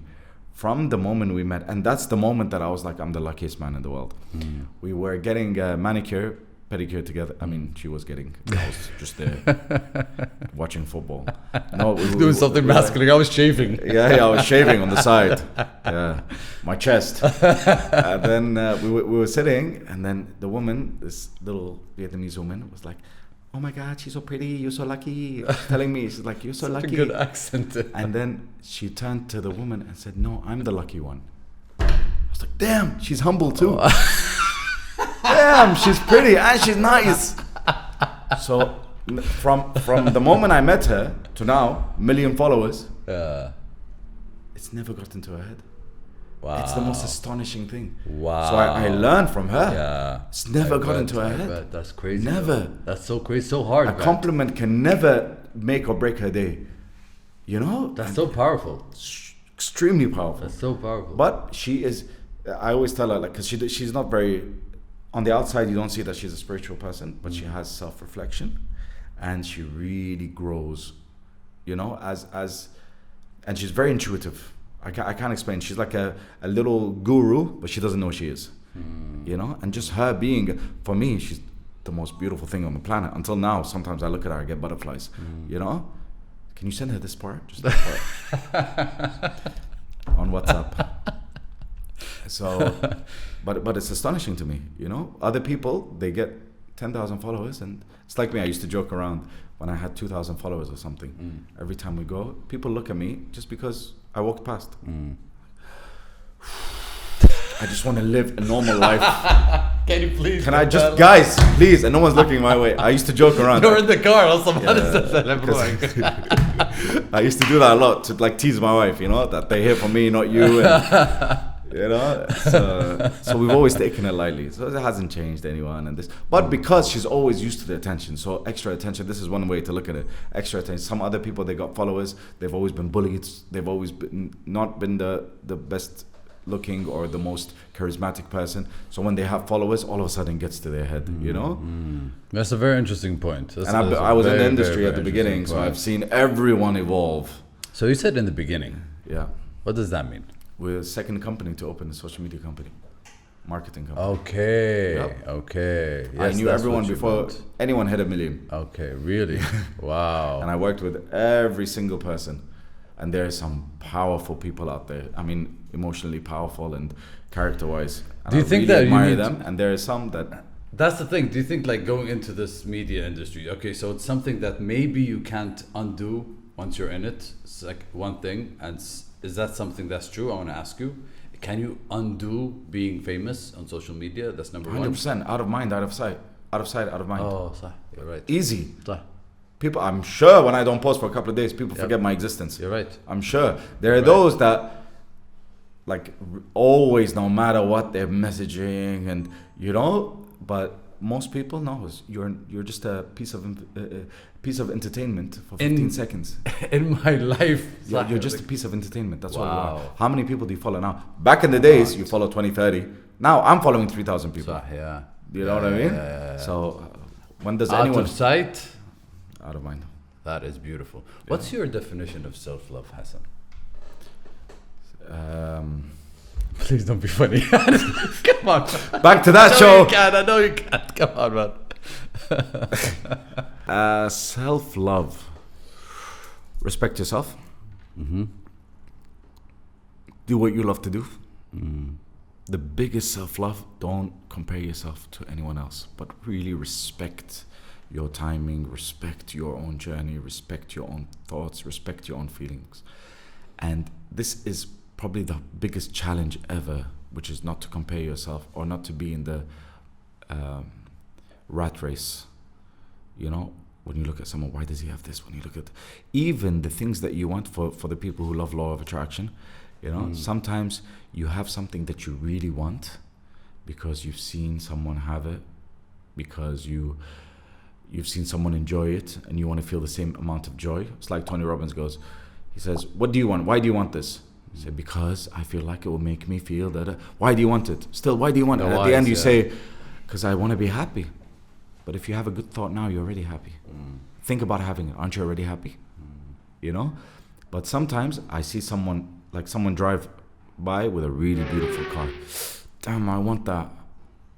From the moment we met, and that's the moment that I was like, I'm the luckiest man in the world. We were getting a manicure, pedicure together. I mean, she was getting, I was just there watching football. No, doing something masculine. I was shaving. Yeah, I was shaving on the side. Yeah, my chest. And then we were sitting, and then the woman, this little Vietnamese woman, was like, oh my God, she's so pretty, you're so lucky. She's telling me, she's like, you're so lucky. A good accent. And then she turned to the woman and said, no, I'm the lucky one. I was like, damn, she's humble too. Damn, she's pretty and she's nice. So from the moment I met her to now, 1 million followers, it's never got into her head. Wow. It's the most astonishing thing. Wow. So I learned from her. Yeah. It's never got into her head. That's crazy. Never. Though. That's so crazy, so hard. A compliment can never make or break her day. You know? That's so powerful. Extremely powerful. That's so powerful. But she is, I always tell her, like, because she's not very, on the outside you don't see that she's a spiritual person, but she has self-reflection, and she really grows, you know, and she's very intuitive. I can't explain. She's like a little guru, but she doesn't know she is. You know? And just her being, for me, she's the most beautiful thing on the planet. Until now, sometimes I look at her, I get butterflies. You know? Can you send her this part? Just that part. On WhatsApp. So, but it's astonishing to me, you know? Other people, they get 10,000 followers, and it's like me. I used to joke around when I had 2,000 followers or something. Every time we go, people look at me just because I walked past. I just want to live a normal life. Can you please? Can I just, guys, please? And no one's looking my way. I used to joke around. You're in the car or something. I used to do that a lot to like tease my wife, you know, that they hear from me, not you. And, you know, so we've always taken it lightly. So it hasn't changed anyone, and this. But because she's always used to the attention, so extra attention. This is one way to look at it. Extra attention. Some other people, they got followers. They've always been bullied. They've always been not been the best looking or the most charismatic person. So when they have followers, all of a sudden gets to their head, you know? That's a very interesting point. And I was in the industry at the beginning, so I've seen everyone evolve. So you said in the beginning. Yeah. What does that mean? We're the second company to open a social media company, marketing company. Okay. Yep. Okay. Yes, I knew everyone before anyone hit 1 million. Okay, really? Wow. And I worked with every single person. And there are some powerful people out there. I mean, emotionally powerful and character-wise. And do you think really that admire you them? And there are some that. That's the thing. Do you think like going into this media industry? Okay, so it's something that maybe you can't undo once you're in it. It's like one thing, and is that something that's true? I want to ask you. Can you undo being famous on social media? That's number 100%. Out of mind, out of sight. Out of sight, out of mind. Oh, you're right. Easy. Sorry. People, I'm sure when I don't post for a couple of days, people forget my existence. You're right. I'm sure. There are those that, like, always, no matter what, they're messaging and, you know, but most people know you're just a piece of entertainment for 15 seconds. In my life. You're just a piece of entertainment. That's what you are. How many people do you follow now? Back in the days, you follow 20, 30. Now I'm following 3,000 people. Yeah. You know what I mean? Yeah. So when does out anyone... of sight... Out of mind. That is beautiful. What's your definition of self-love, Hassan? Please don't be funny. Come on. Back to that show. I know you can't. Come on, man. Self-love. Respect yourself. Do what you love to do. The biggest self-love, don't compare yourself to anyone else, but really respect your timing, respect your own journey, respect your own thoughts, respect your own feelings. And this is probably the biggest challenge ever, which is not to compare yourself or not to be in the rat race. You know, when you look at someone, why does he have this? When you look at even the things that you want, for the people who love law of attraction, you know, sometimes you have something that you really want because you've seen someone have it, because you've seen someone enjoy it and you want to feel the same amount of joy. It's like Tony Robbins goes, he says, what do you want? Why do you want this? He said, because I feel like it will make me feel that. Why do you want it? Still, why do you want it? And at the end you say, because I want to be happy. But if you have a good thought now, you're already happy. Think about having it. Aren't you already happy? You know? But sometimes I see someone drive by with a really beautiful car. Damn, I want that.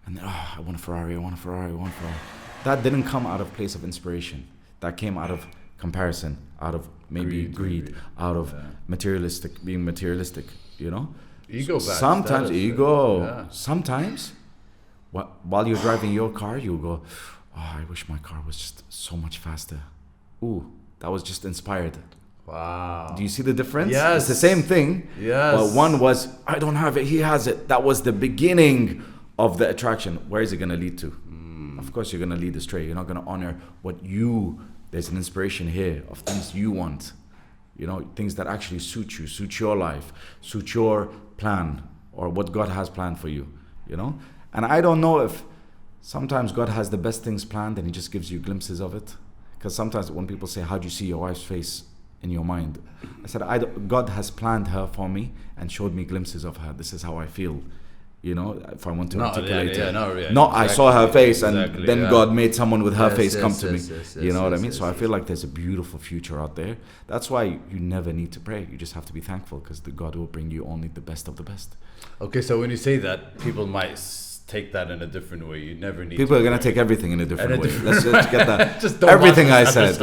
And then, I want a Ferrari, I want a Ferrari, I want a Ferrari. That didn't come out of place of inspiration. That came out of comparison, out of maybe greed, out of being materialistic, you know? Ego. Sometimes ego. Yeah. Sometimes, while you're driving your car, you'll go, I wish my car was just so much faster. Ooh, that was just inspired. Wow. Do you see the difference? Yes. It's the same thing. Yes. But one was, I don't have it, he has it. That was the beginning of the attraction. Where is it going to lead to? Of course, you're going to lead astray. You're not going to honor there's an inspiration here of things you want. You know, things that actually suit you, suit your life, suit your plan, or what God has planned for you, you know? And I don't know if sometimes God has the best things planned and he just gives you glimpses of it. Because sometimes when people say, how do you see your wife's face in your mind? I said, God has planned her for me and showed me glimpses of her. This is how I feel. You know, if I want to articulate it. I saw her face and then God made someone with her face come to me. You know what I mean? So I feel like there's a beautiful future out there. That's why you never need to pray. You just have to be thankful because God will bring you only the best of the best. Okay, so when you say that, people might take that in a different way. You never need people are going to take everything in a different way. Let's just get that. Just everything I said,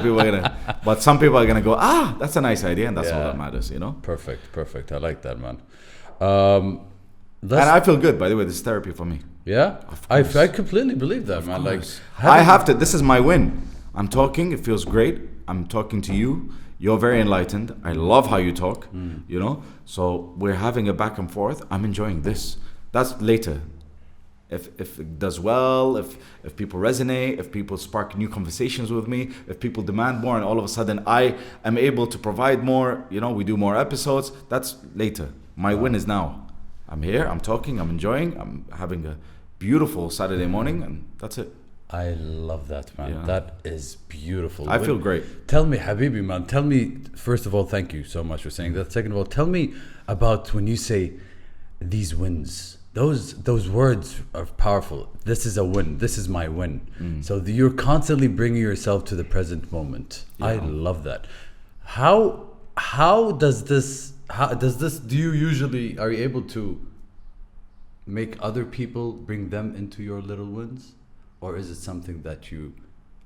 people are going to, but some people are going to go, that's a nice idea. And that's all that matters, you know? Perfect. I like that, man. And I feel good, by the way. This is therapy for me. Yeah, Of I course. completely believe that, man. Like, I have to. This is my win. I'm talking. It feels great. I'm talking to you. You're very enlightened. I love how you talk. You know. So we're having a back and forth. I'm enjoying this. That's later. If it does well, if people resonate, if people spark new conversations with me, if people demand more, and all of a sudden I am able to provide more. You know, we do more episodes. That's later. My win is now. I'm here. I'm talking. I'm enjoying. I'm having a beautiful Saturday morning, and that's it. I love that, man. Yeah. That is beautiful. I feel great. Tell me, Habibi, man. Tell me, first of all, thank you so much for saying that. Second of all, tell me about when you say these wins. Those words are powerful. This is a win. This is my win. So you're constantly bringing yourself to the present moment. I love that. How does this? Do you usually, are you able to make other people bring them into your little wins, or is it something that you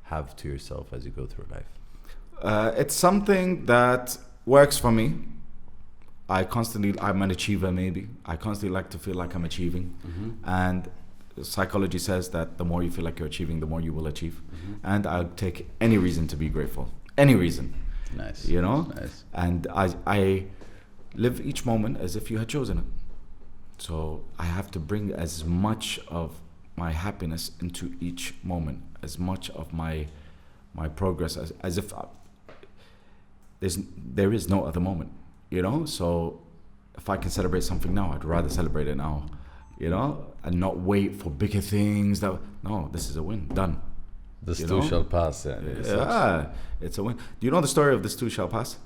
have to yourself as you go through life? It's something that works for me. I'm an achiever maybe. I constantly like to feel like I'm achieving. And psychology says that the more you feel like you're achieving, the more you will achieve. And I'll take any reason to be grateful. Any reason. Nice. You know? Nice. And I live each moment as if you had chosen it. So I have to bring as much of my happiness into each moment, as much of my progress as if there is no other moment. You know, so if I can celebrate something now, I'd rather celebrate it now, you know, and not wait for bigger things. No, this is a win, done. This too shall pass. Yeah, it's a win. Do you know the story of this too shall pass?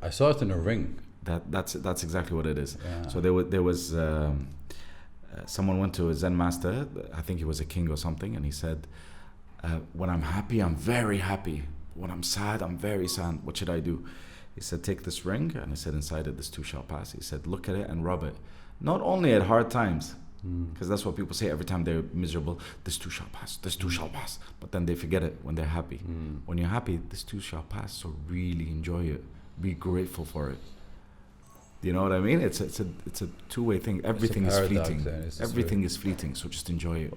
I saw it in a ring. That's exactly what it is. Yeah. So there was someone went to a Zen master. I think he was a king or something, and he said, "When I'm happy, I'm very happy. When I'm sad, I'm very sad. What should I do?" He said, "Take this ring," and he said, "Inside it, this too shall pass." He said, "Look at it and rub it. Not only at hard times, because that's what people say every time they're miserable, this too shall pass, this too shall pass. But then they forget it when they're happy. When you're happy, this too shall pass. So really enjoy it. Be grateful for it." Do you know what I mean? It's a two-way thing. Everything is fleeting. Everything is fleeting. So just enjoy it.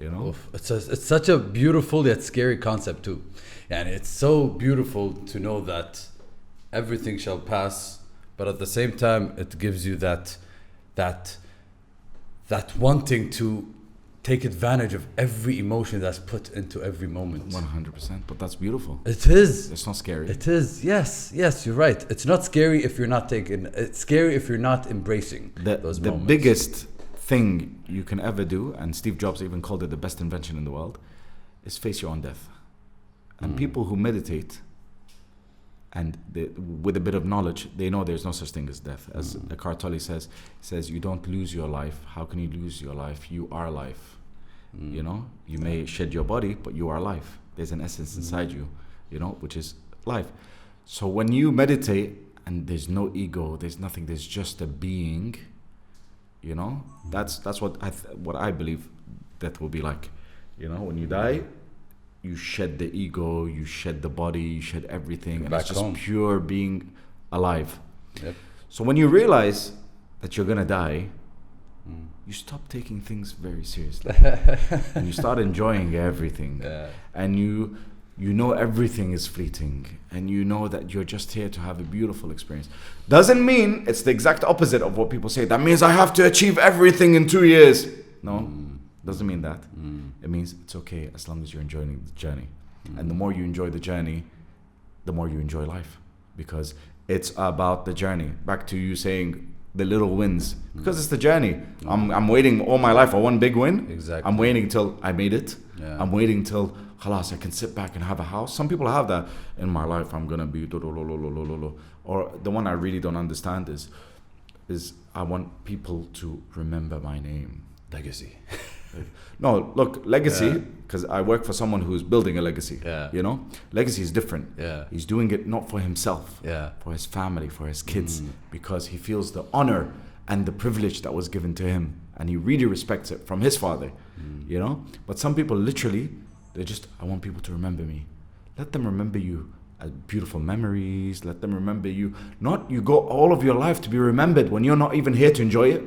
You know? It's such a beautiful yet scary concept too. And it's so beautiful to know that everything shall pass, but at the same time it gives you that wanting to take advantage of every emotion that's put into every moment. 100%. But that's beautiful. It is. It's not scary. It is. Yes, you're right. It's not scary if you're not taking. It's scary if you're not embracing those moments. The biggest thing you can ever do, and Steve Jobs even called it the best invention in the world, is face your own death. And people who meditate and with a bit of knowledge, they know there's no such thing as death. As Eckhart Tolle says, you don't lose your life. How can you lose your life? You are life. You know, you may shed your body, but you are life. There's an essence inside you, you know, which is life. So when you meditate and there's no ego, there's nothing, there's just a being, you know, that's what I believe death will be like. You know, when you die, you shed the ego, you shed the body, you shed everything, and it's just pure being alive. Yep. So when you realize that you're gonna die, you stop taking things very seriously, and you start enjoying everything. And you know everything is fleeting, and you know that you're just here to have a beautiful experience. Doesn't mean it's the exact opposite of what people say. That means I have to achieve everything in 2 years. No. Doesn't mean that. It means it's okay as long as you're enjoying the journey. And the more you enjoy the journey, the more you enjoy life, because it's about the journey. Back to you saying the little wins, because it's the journey. I'm waiting all my life for one big win. Exactly. I'm waiting till I made it. I'm waiting till khalas, I can sit back and have a house. Some people have that. In my life, I'm gonna be or the one I really don't understand is I want people to remember my name. Legacy. No, look, legacy, because I work for someone who's building a legacy. You know, legacy is different. He's doing it not for himself, for his family, for his kids, because he feels the honor and the privilege that was given to him, and he really respects it from his father. You know, but some people literally, I want people to remember me. Let them remember you as beautiful memories. Let them remember you. Not you go all of your life to be remembered when you're not even here to enjoy it.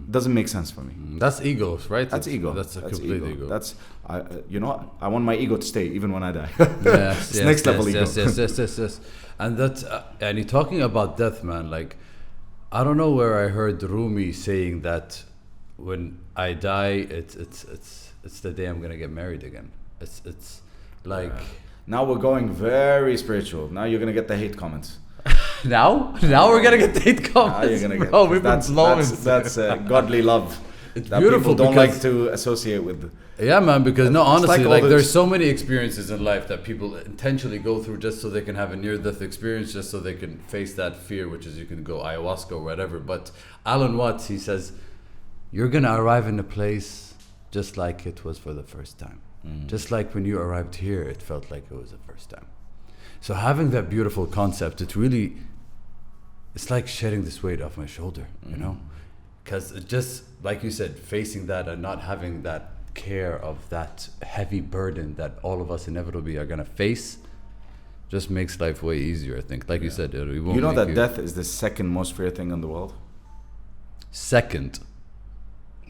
Doesn't make sense for me. That's ego, right? That's ego. That's a complete ego. That's I want my ego to stay even when I die. Yes, It's next level ego. Yes. And that's and you're talking about death, man. Like, I don't know where I heard Rumi saying that when I die, it's the day I'm gonna get married again. It's like now we're going very spiritual. Now you're gonna get the hate comments. now we're gonna get the hate comments. Now you're gonna get. Bro, we've been blowing. That's godly love. It's that beautiful people don't because- like to associate with. Yeah, man, because no, honestly, like all there's so many experiences in life that people intentionally go through just so they can have a near-death experience, just so they can face that fear, which is you can go ayahuasca or whatever. But Alan Watts, he says, you're going to arrive in a place just like it was for the first time. Just like when you arrived here, it felt like it was the first time. So having that beautiful concept, it's like shedding this weight off my shoulder, you know? Because just, like you said, facing that and not having that care of that heavy burden that all of us inevitably are going to face just makes life way easier, I think. Like you said, it won't You know make that death is the second most feared thing in the world? Second.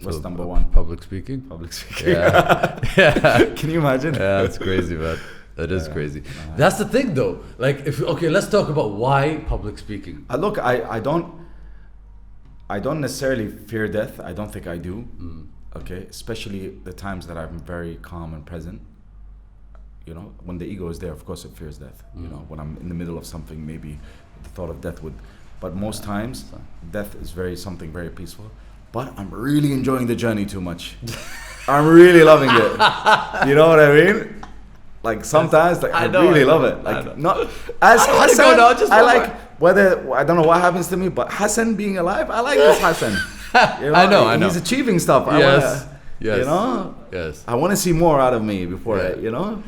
What's So, number one? Public speaking? Public speaking. Yeah. Yeah. Can you imagine? Yeah, that's crazy, man. That is crazy. That's the thing, though. Like, let's talk about why public speaking. Look, I don't necessarily fear death. I don't think I do. Okay, especially the times that I'm very calm and present. You know, when the ego is there, of course it fears death. You know, when I'm in the middle of something, maybe the thought of death would. But most times, death is something very peaceful. But I'm really enjoying the journey too much. I'm really loving it. You know what I mean? Like sometimes, like I really love it. Like not as Hassan. I don't know what happens to me, but Hassan being alive, I like this Hassan. You know, I know. He's achieving stuff. Yes. You know. Yes. I want to see more out of me before you know.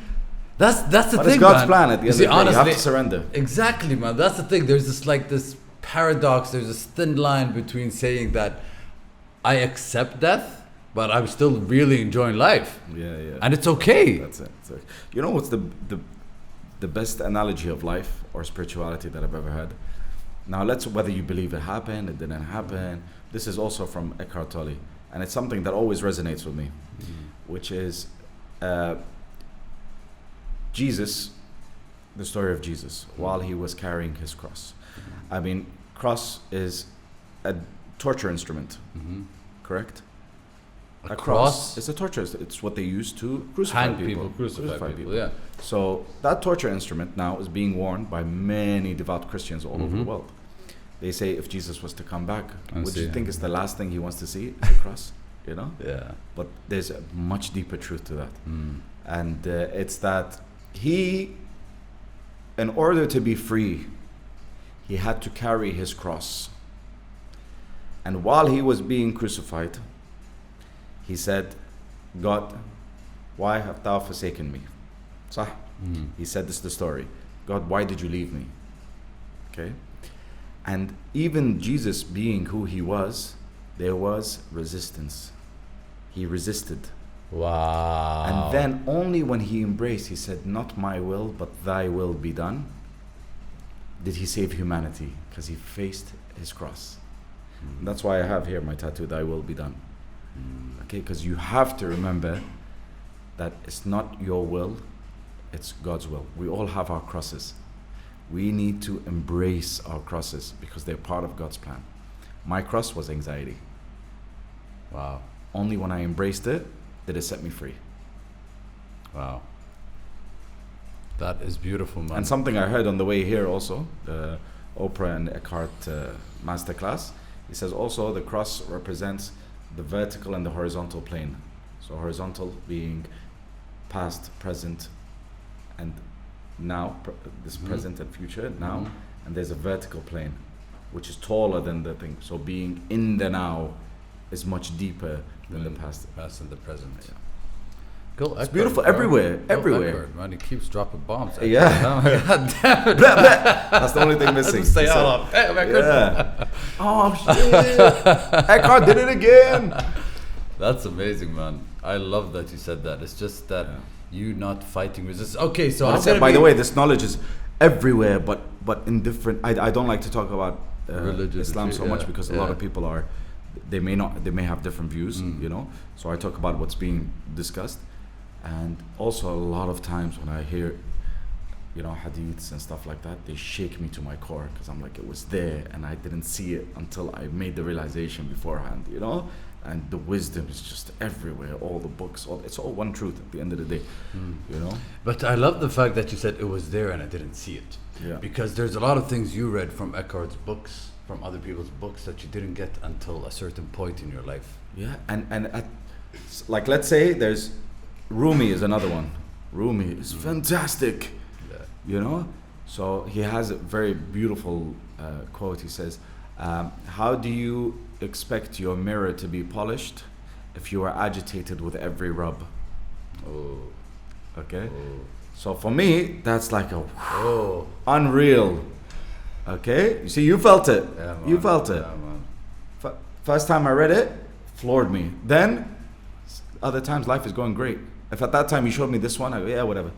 That's the But thing, it's God's man. plan at the end of the day. Honestly, You have to surrender. Exactly, man. That's the thing. There's this paradox. There's this thin line between saying that I accept death, but I'm still really enjoying life. Yeah. And it's okay. That's it. So, you know what's the best analogy of life or spirituality that I've ever had? Now, whether you believe it happened, it didn't happen. This is also from Eckhart Tolle, and it's something that always resonates with me, which is Jesus, the story of Jesus, while he was carrying his cross. I mean, cross is a torture instrument, correct? A cross? It's a torture. It's what they use to crucify people. Crucify people, yeah. So that torture instrument now is being worn by many devout Christians all over the world. They say if Jesus was to come back, would you think is the last thing he wants to see? The cross, you know? Yeah. But there's a much deeper truth to that. And it's that he, in order to be free, he had to carry his cross. And while he was being crucified, he said, God, why have thou forsaken me? Sah. He said, this is the story. God, why did you leave me? Okay. And even Jesus being who he was, there was resistance. He resisted. Wow. And then only when he embraced, he said, not my will, but thy will be done, did he save humanity, because he faced his cross. And that's why I have here my tattoo, thy will be done. Okay, because you have to remember that it's not your will, it's God's will. We all have our crosses. We need to embrace our crosses because they're part of God's plan. My cross was anxiety. Wow. Only when I embraced it did it set me free. Wow. That is beautiful, man. And something I heard on the way here also, the Oprah and Eckhart masterclass, he says also the cross represents the vertical and the horizontal plane. So horizontal being past, present, and now, this present and future now, and there's a vertical plane, which is taller than the thing. So being in the now is much deeper than the past. Past and the present. Yeah. Go It's beautiful everywhere, everywhere. Eckhart, man, he keeps dropping bombs. Yeah. God damn it. Blah, blah. That's the only thing missing. Say He said- all of yeah. Oh shit! Eckhart did it again. That's amazing, man. I love that you said that. It's just that you not fighting resistance. Okay, so I'm By the way, this knowledge is everywhere, but in different. I don't like to talk about Religion, Islam so much because a lot of people are they may have different views, you know. So I talk about what's being discussed, and also a lot of times when I hear, you know, hadiths and stuff like that, they shake me to my core, because I'm like, it was there and I didn't see it until I made the realization beforehand, you know. And the wisdom is just everywhere, all the books, it's all one truth at the end of the day, you know. But I love the fact that you said it was there and I didn't see it. Yeah. Because there's a lot of things you read from Eckhart's books, from other people's books, that you didn't get until a certain point in your life. Yeah, and like, let's say there's Rumi is another one. Rumi is fantastic, you know. So he has a very beautiful quote. He says, how do you expect your mirror to be polished if you are agitated with every rub? Okay. So for me, that's like a unreal. Okay, you see, you felt it. Yeah, man. You felt it. Yeah, man. First time I read it, floored me. Then other times life is going great. If at that time you showed me this one, I go, yeah, whatever.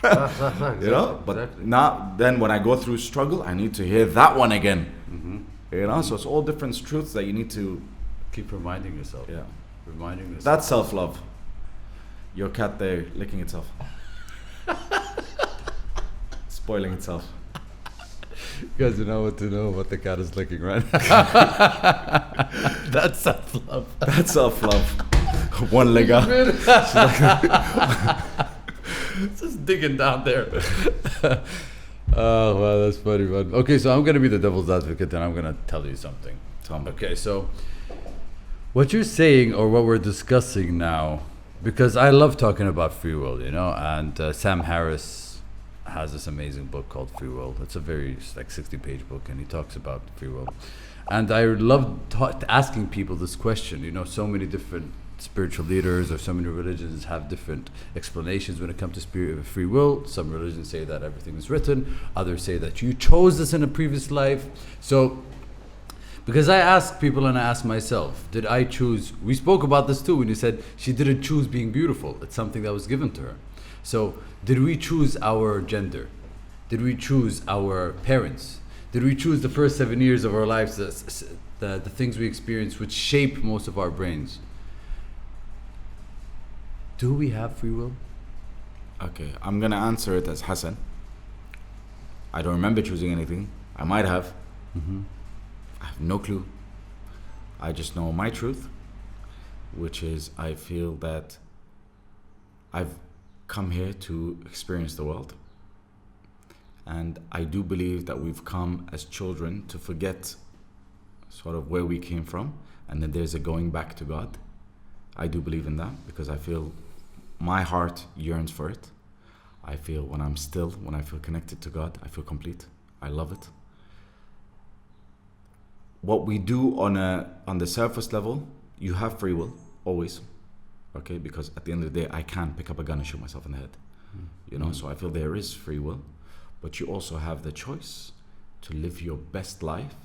Exactly, you know, but now then when I go through struggle, I need to hear that one again. You know, so it's all different truths that you need to keep reminding yourself. Yeah, reminding yourself. That's self-love. Your cat there licking itself, spoiling itself. You guys don't know what to know what the cat is licking right now. That's self-love. That's self-love. One leg up. Just digging down there. Oh, wow, that's funny, man. Okay, so I'm going to be the devil's advocate and I'm going to tell you something. Tell me. Okay, so what you're saying, or what we're discussing now, because I love talking about free will, you know, and Sam Harris has this amazing book called Free Will. It's a very, like, 60-page book, and he talks about free will. And I love asking people this question. You know, so many different spiritual leaders or so many religions have different explanations when it comes to free will. Some religions say that everything is written. Others say that you chose this in a previous life. So, because I ask people and I ask myself, did I choose? We spoke about this too when you said she didn't choose being beautiful. It's something that was given to her. So, did we choose our gender? Did we choose our parents? Did we choose the first 7 years of our lives, the things we experience, which shape most of our brains? Do we have free will? Okay, I'm gonna answer it as Hassan. I don't remember choosing anything. I might have. I have no clue. I just know my truth, which is I feel that I've come here to experience the world. And I do believe that we've come as children to forget sort of where we came from, and then there's a going back to God. I do believe in that because I feel my heart yearns for it. I feel when I'm still, when I feel connected to God, I feel complete. I love it. What we do on the surface level, you have free will, always. Okay, because at the end of the day, I can't pick up a gun and shoot myself in the head. You know, so I feel there is free will. But you also have the choice to live your best life,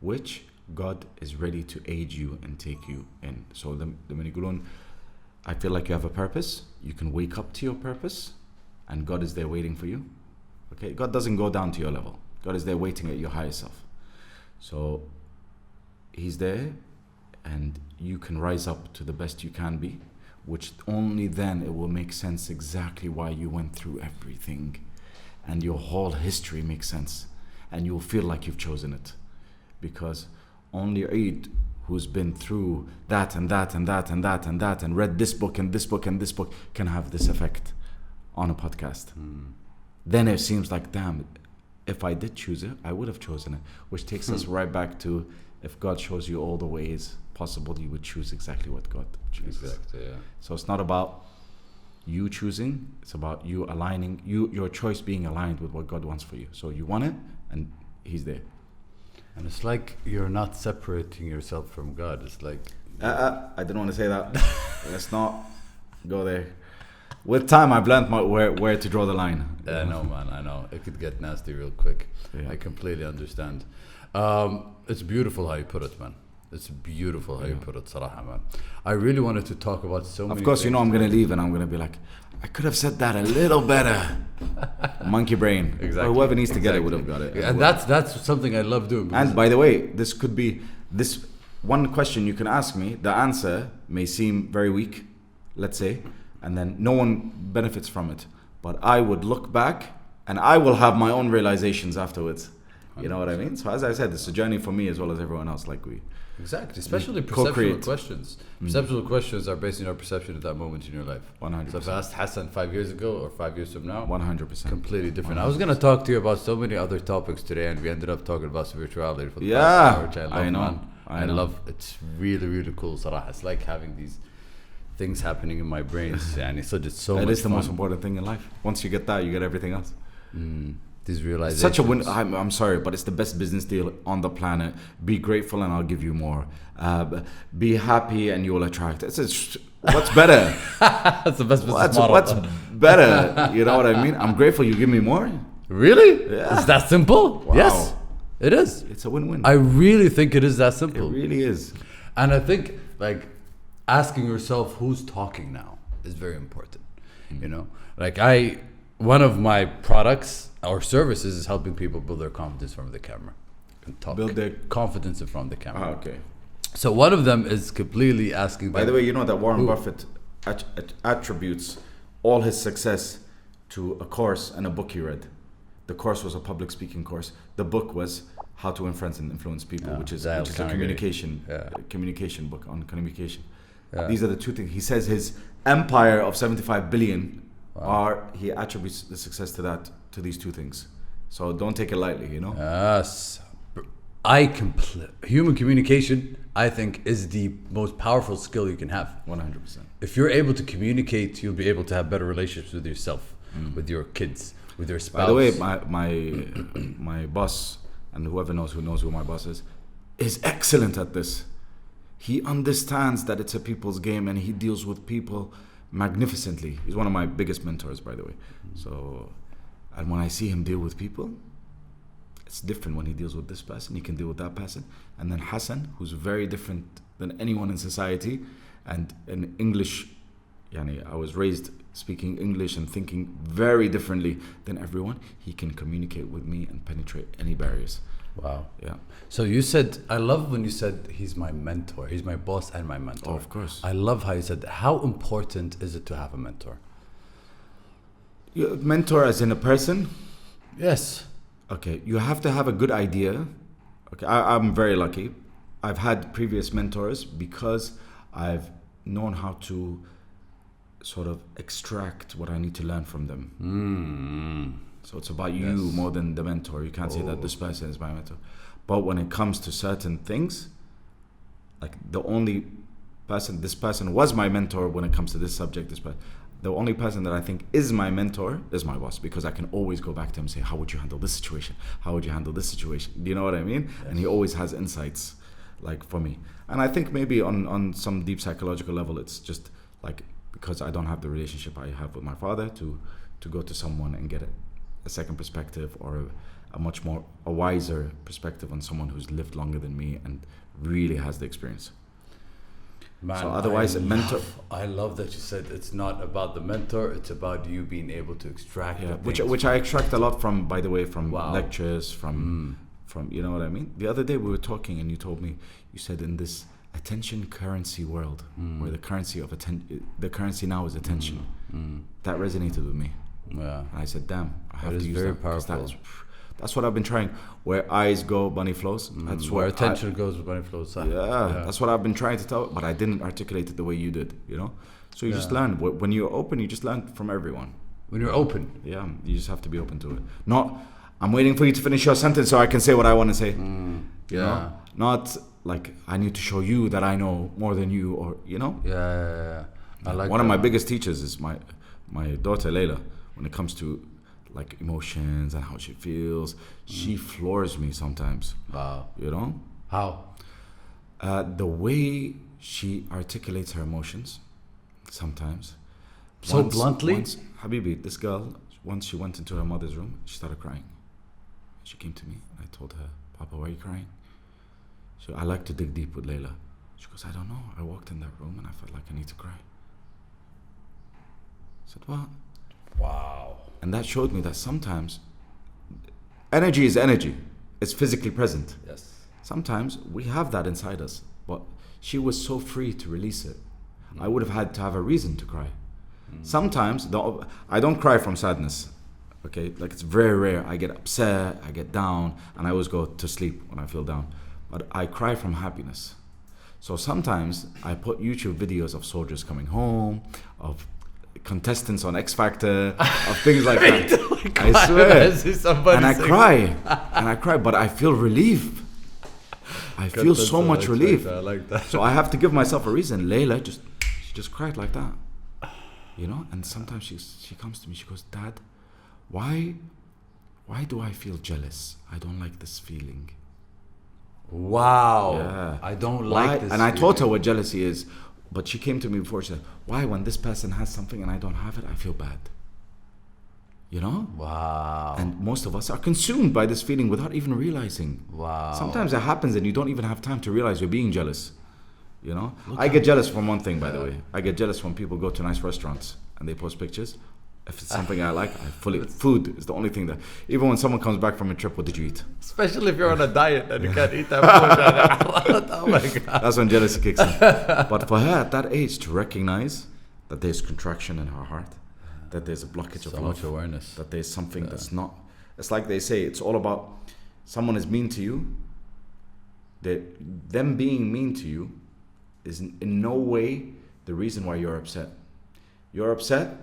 which God is ready to aid you and take you in. So I feel like you have a purpose. You can wake up to your purpose, and God is there waiting for you. Okay, God doesn't go down to your level. God is there waiting at your higher self. So He's there, and you can rise up to the best you can be, which only then it will make sense exactly why you went through everything, and your whole history makes sense, and you'll feel like you've chosen it, because only Eid, who's been through that and that and that and that and that and read this book and this book and this book, can have this effect on a podcast. Then it seems like, damn, if I did choose it, I would have chosen it, which takes us right back to, if God shows you all the ways possible, you would choose exactly what God chooses. Exactly, yeah. So it's not about you choosing, it's about you aligning, your choice being aligned with what God wants for you. So you want it, and He's there. And it's like you're not separating yourself from God. It's like... I didn't want to say that. Let's not go there. With time, I've learned where to draw the line. I know, man, I know. It could get nasty real quick. Yeah. I completely understand. It's beautiful how you put it, man. It's beautiful how you put it, Saraha, man. I really wanted to talk about so many Of course, things. you know I'm going to leave and I'm going to be like, I could have said that a little better. Monkey brain. Exactly. Or whoever needs to get it would have got it. And that's something I love doing. And by the way, this could be, this one question you can ask me, the answer may seem very weak, let's say, and then no one benefits from it. But I would look back and I will have my own realizations afterwards. You know what I mean? So as I said, it's a journey for me as well as everyone else. Like we exactly, especially co-create. perceptual questions. Perceptual questions are based on your perception at that moment in your life. 100%. So if I asked Hassan 5 years ago or 5 years from now, 100%. completely different. 100%. I was gonna talk to you about so many other topics today, and we ended up talking about spirituality for the Yeah, past hour, which I love, I know. man. I know. love. It's really, really cool. Sarah, it's like having these things happening in my brain. And it's so It much is the fun. most important thing in life. Once you get that, you get everything else. These realizations. Such a win. I'm sorry, but it's the best business deal on the planet. Be grateful and I'll give you more. Be happy and you will attract. What's better? That's the best business model. What's better? You know what I mean? I'm grateful you give me more. Really? Yeah. Is that simple? Wow. Yes, it is. It's a win-win. I really think it is that It simple. really is. And I think like asking yourself who's talking now is very important. You know, like one of my products or services is helping people build their confidence from the camera and talk. Build their confidence in front of the camera. Okay. So one of them is completely asking. By the way, you know that Warren Buffett attributes all his success to a course and a book he read. The course was a public speaking course. The book was How to Influence and Influence People, which is a communication book on communication. These are the two things. He says his empire of 75 billion he attributes the success to these two things. So don't take it lightly, you know? Yes. Human communication, I think, is the most powerful skill you can have. 100%. If you're able to communicate, you'll be able to have better relationships with yourself, with your kids, with your spouse. By the way, my boss, and whoever knows who my boss is excellent at this. He understands that it's a people's game and he deals with people magnificently. He's one of my biggest mentors, by the way. So, and when I see him deal with people, it's different. When he deals with this person, he can deal with that person. And then Hassan, who's very different than anyone in society, and in English, I was raised speaking English and thinking very differently than everyone. He can communicate with me and penetrate any barriers. Wow. Yeah. So you said, I love when you said he's my mentor. He's my boss and my mentor. Oh, of course. I love how you said that. How important is it to have a mentor? Mentor as in a person? Yes. Okay, you have to have a good idea. Okay, I'm very lucky. I've had previous mentors because I've known how to sort of extract what I need to learn from them. So it's about you more than the mentor. You can't say that this person is my mentor. But when it comes to certain things, like this person was my mentor when it comes to this subject. The only person that I think is my mentor is my boss, because I can always go back to him and say, how would you handle this situation? How would you handle this situation? Do you know what I mean? Yes. And he always has insights like for me. And I think maybe on some deep psychological level, it's just like because I don't have the relationship I have with my father to go to someone and get a second perspective or a wiser perspective on someone who's lived longer than me and really has the experience. Man, so otherwise, I love that you said it's not about the mentor; it's about you being able to extract. Which I extract a lot from, by the way, from lectures, from you know what I mean. The other day we were talking, and you told me, you said in this attention currency world, where the currency now is attention. That resonated with me. Yeah, and I said, damn, I have to use that. Very powerful. That's what I've been trying. Where eyes go, money flows. That's where attention goes, money flows. Yeah, that's what I've been trying to tell, but I didn't articulate it the way you did, you know? So you just learn. When you're open, you just learn from everyone. When you're open? Yeah, you just have to be open to it. Not, I'm waiting for you to finish your sentence so I can say what I want to say. You know? Not like, I need to show you that I know more than you, or, you know? Yeah. I like one of my biggest teachers is my daughter, Layla, when it comes to like emotions and how she feels. She floors me sometimes. Wow. You know? How? The way she articulates her emotions sometimes. So bluntly? Habibi, this girl, once she went into her mother's room, she started crying. She came to me and I told her, Papa, why are you crying? So I like to dig deep with Layla. She goes, I don't know. I walked in that room and I felt like I need to cry. I said, what? Wow. And that showed me that sometimes energy is energy. It's physically present. Yes. Sometimes we have that inside us, but she was so free to release it. I would have had to have a reason to cry. Sometimes I don't cry from sadness. Okay, like it's very rare. I get upset, I get down, and I always go to sleep when I feel down. But I cry from happiness. So sometimes I put YouTube videos of soldiers coming home, of contestants on X Factor, of things like that. I swear. And I cry, but I feel relief. I feel so much relief. I like that. So I have to give myself a reason. Layla she just cried like that. You know, and sometimes she comes to me, she goes, Dad, why do I feel jealous? I don't like this feeling. Wow. Yeah. I don't like this And I taught her feeling. what jealousy is, but she came to me before, she said, why when this person has something and I don't have it, I feel bad? You know? Wow. And most of us are consumed by this feeling without even realizing. Wow. Sometimes it happens and you don't even have time to realize you're being jealous. You know? I get jealous from one thing, by the way. I get jealous when people go to nice restaurants and they post pictures. If it's something I like, food is the only thing that, even when someone comes back from a trip, what did you eat? Especially if you're on a diet and you can't eat that food. Oh my God. That's when jealousy kicks in. But for her at that age to recognize that there's contraction in her heart, that there's a blockage of So love, much awareness. that there's something that's not, it's like they say, it's all about someone is mean to you, that them being mean to you is in no way the reason why you're upset. You're upset.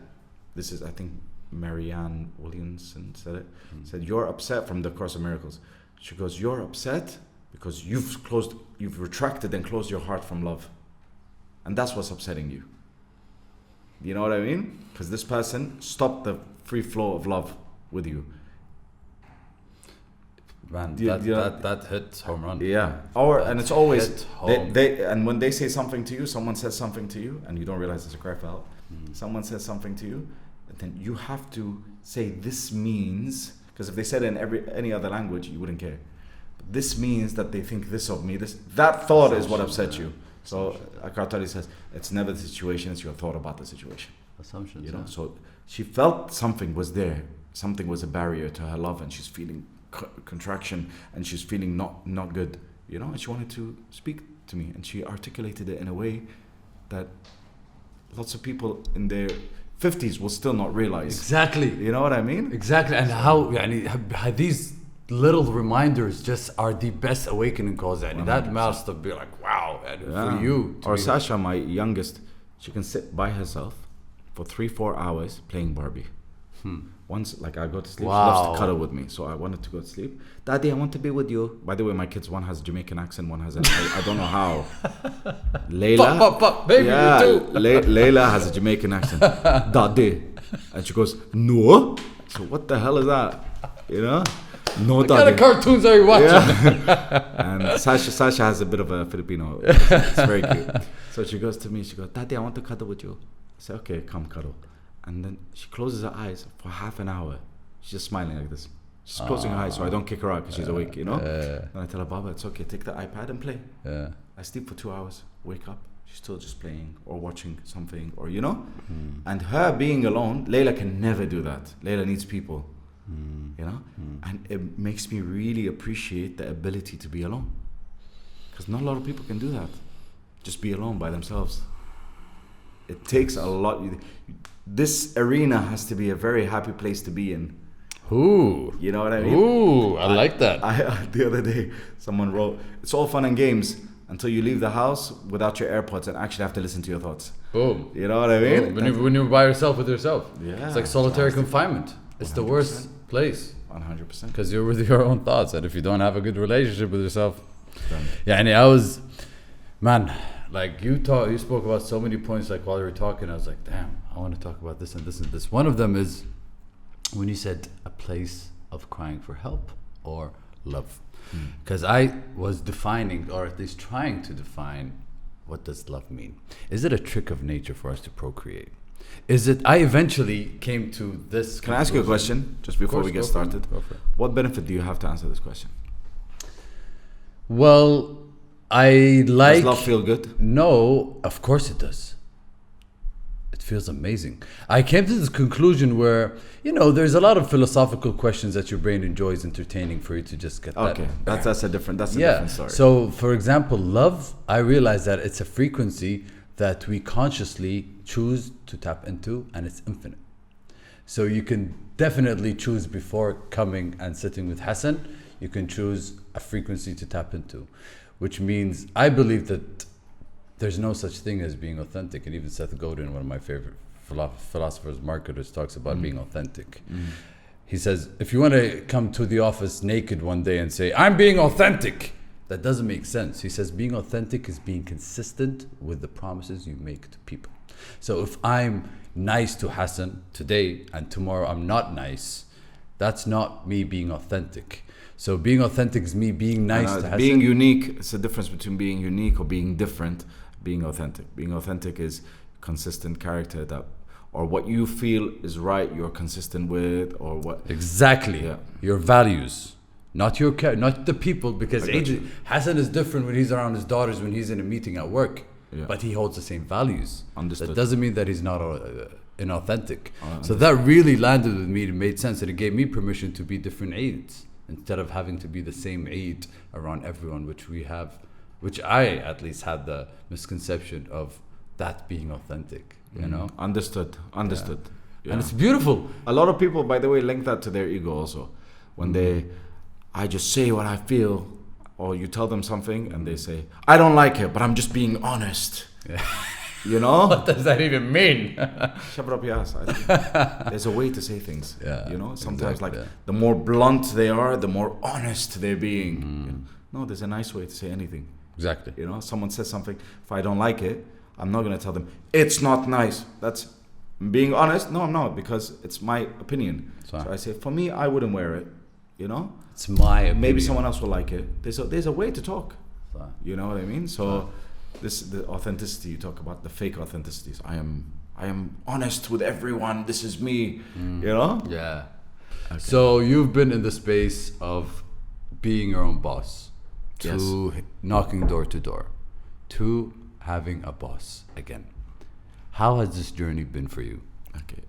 This is, I think, Marianne Williamson said it. Said, you're upset from the Course of Miracles. She goes, you're upset because you've retracted and closed your heart from love. And that's what's upsetting you. You know what I mean? Because this person stopped the free flow of love with you. Man, that hits home run. Yeah. And it's always, and when they say something to you, someone says something to you, and you don't realize it's a cry for help. Someone says something to you, and then you have to say, this means, because if they said it in any other language, you wouldn't care. But this means that they think this of me. That thought is what upsets you. So Eckhart Tolle says, it's never the situation, it's your thought about the situation. Assumptions. You know, so she felt something was there. Something was a barrier to her love, and she's feeling contraction, and she's feeling not good. You know, and she wanted to speak to me, and she articulated it in a way that lots of people in their 50s will still not realize. Exactly. You know what I mean? Exactly. And how these little reminders just are the best awakening calls. And that must have been like, wow, for you. Or Sasha, my youngest, she can sit by herself for 3-4 hours playing Barbie. Once, like, I go to sleep, she loves to cuddle with me. So I wanted to go to sleep. Daddy, I want to be with you. By the way, my kids, one has a Jamaican accent, one has I don't know how. Layla, baby, you too. Layla has a Jamaican accent. Daddy. And she goes, no. So what the hell is that? You know? No, What Daddy. kind of cartoons are you watching? Yeah. And Sasha has a bit of a Filipino. It's very cute. So she goes to me, she goes, Daddy, I want to cuddle with you. I say, okay, come cuddle. And then she closes her eyes for half an hour. She's just smiling like this. She's closing her eyes so I don't kick her out because she's awake, you know? Then I tell her, Baba, it's okay, take the iPad and play. I sleep for 2 hours, wake up, she's still just playing or watching something, or, you know? And her being alone, Layla can never do that. Layla needs people, you know? And it makes me really appreciate the ability to be alone. Because not a lot of people can do that. Just be alone by themselves. It takes a lot. This arena has to be a very happy place to be in. Ooh. You know what I mean? Ooh, I like that. The other day, someone wrote, it's all fun and games until you leave the house without your AirPods and actually have to listen to your thoughts. Boom. You know what I mean? When you're by yourself with yourself. Yeah. It's like solitary confinement. It's 100%. The worst place. 100%. Because you're with your own thoughts. And if you don't have a good relationship with yourself. Done. Yeah, and man, like you spoke about so many points, like while you were talking, I was like, damn, I want to talk about this and this and this. One of them is when you said a place of crying for help or love. Because I was defining, or at least trying to define, what does love mean? Is it a trick of nature for us to procreate? Is it, I eventually came to this. Can I ask you a question just before we get started? Go for it. What benefit do you have to answer this question? Well, I like... Does love feel good? No, of course it does. It feels amazing. I came to this conclusion where, there's a lot of philosophical questions that your brain enjoys entertaining for you to just get that. Okay, that's a different story. So, for example, love, I realize that it's a frequency that we consciously choose to tap into, and it's infinite. So you can definitely choose before coming and sitting with Hassan, you can choose a frequency to tap into, which means I believe that there's no such thing as being authentic. And even Seth Godin, one of my favorite philosophers, marketers, talks about being authentic. He says, if you want to come to the office naked one day and say, I'm being authentic, that doesn't make sense. He says being authentic is being consistent with the promises you make to people. So if I'm nice to Hassan today and tomorrow I'm not nice, that's not me being authentic. So being authentic is me being nice to Hassan. Being unique, it's the difference between being unique or being different. Being authentic is consistent character that, or what you feel is right, you're consistent with, or what exactly your values, not your not the people, because Hassan is different when he's around his daughters, when he's in a meeting at work, but he holds the same values. Understood. That doesn't mean that he's not inauthentic. So that really landed with me. It made sense, and it gave me permission to be different aides instead of having to be the same aide around everyone, which I at least had the misconception of that being authentic, Understood. Yeah. And it's beautiful. A lot of people, by the way, link that to their ego also. When I just say what I feel, or you tell them something and they say, I don't like it, but I'm just being honest. What does that even mean? Shove it up your ass. There's a way to say things. Sometimes the more blunt they are, the more honest they're being. No, there's a nice way to say anything. Exactly. Someone says something, if I don't like it, I'm not going to tell them, it's not nice. That's being honest. No, I'm not, because it's my opinion. So I say, for me, I wouldn't wear it. It's my opinion. Maybe someone else will like it. There's a way to talk. You know what I mean? So the authenticity you talk about, the fake authenticities. I am honest with everyone. This is me. Yeah. Okay. So you've been in the space of being your own boss, to knocking door to door, to having a boss again. How has this journey been for you? Okay.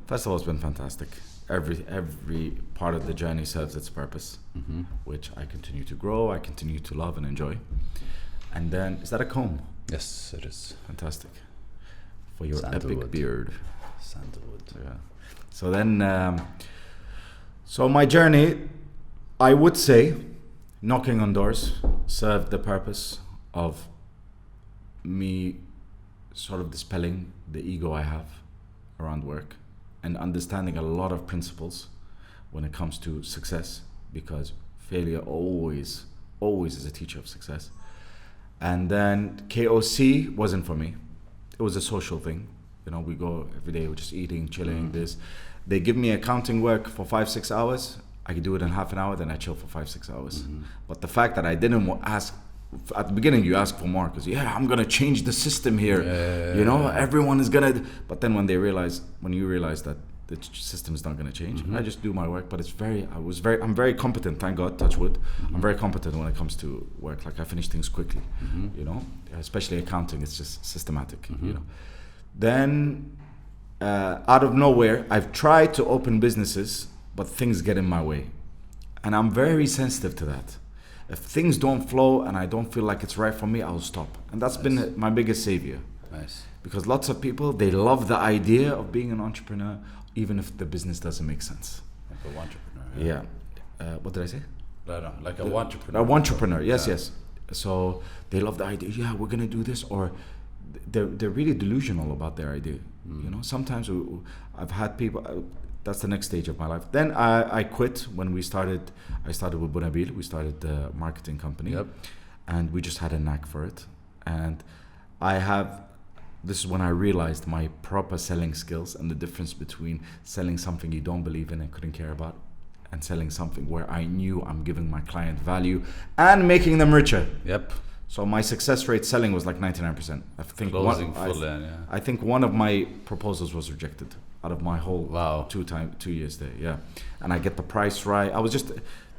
First of all, it's been fantastic. Every part of the journey serves its purpose, which I continue to grow, I continue to love and enjoy. And then, is that a comb? Yes, it is. Fantastic. For your Sandalwood. epic beard. Sandalwood. Yeah. So then, so my journey, I would say, knocking on doors served the purpose of me sort of dispelling the ego I have around work and understanding a lot of principles when it comes to success, because failure always is a teacher of success. And then KOC wasn't for me. It was a social thing. We go every day, we're just eating, chilling, this. They give me accounting work for 5-6 hours. I could do it in half an hour, then I chill for 5-6 hours. But the fact that I didn't ask, at the beginning you ask for more, because I'm gonna change the system here. Everyone is gonna, but then when you realize that the system is not gonna change, I just do my work. But I'm very competent, thank God, touch wood. I'm very competent when it comes to work. Like I finish things quickly, especially accounting, it's just systematic, Then out of nowhere, I've tried to open businesses, but things get in my way. And I'm very sensitive to that. If things don't flow and I don't feel like it's right for me, I'll stop. And that's been my biggest savior. Nice. Because lots of people, they love the idea of being an entrepreneur, even if the business doesn't make sense. Like a entrepreneur. Yeah. What did I say? No, like a entrepreneur. A entrepreneur, yes. So they love the idea, we're going to do this, or they're really delusional about their idea. Sometimes I've had people, that's the next stage of my life. Then I quit when I started with Bunabil. We started the marketing company, and we just had a knack for it. And this is when I realized my proper selling skills and the difference between selling something you don't believe in and couldn't care about, and selling something where I knew I'm giving my client value and making them richer. Yep. So my success rate selling was like 99%. I think one of my proposals was rejected out of my whole 2 years there. Yeah, and I get the price right.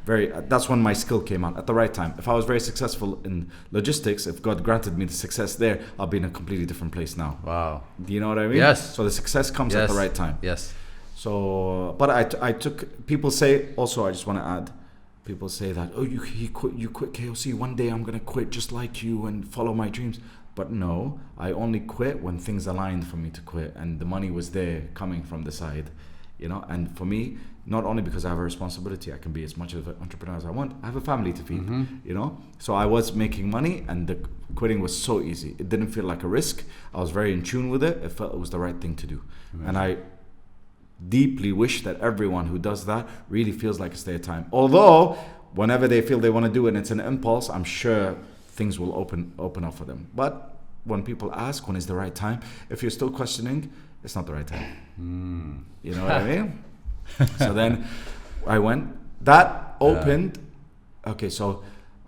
That's when my skill came out at the right time. If I was very successful in logistics, if God granted me the success there, I'll be in a completely different place now. Wow. Do you know what I mean? Yes. So the success comes at the right time. Yes. So, but I took, people say, also I just want to add, people say that, oh, you quit KOC, one day I'm going to quit just like you and follow my dreams. But no, I only quit when things aligned for me to quit and the money was there coming from the side, you know. And for me, not only because I have a responsibility, I can be as much of an entrepreneur as I want, I have a family to feed, you know. So I was making money and the quitting was so easy. It didn't feel like a risk. I was very in tune with it. It felt it was the right thing to do. And I deeply wish that everyone who does that really feels like it's their time. Although, whenever they feel they want to do it and it's an impulse, I'm sure things will open up for them. But when people ask when is the right time, if you're still questioning, it's not the right time. You know what I mean? So then I went, that opened, okay, so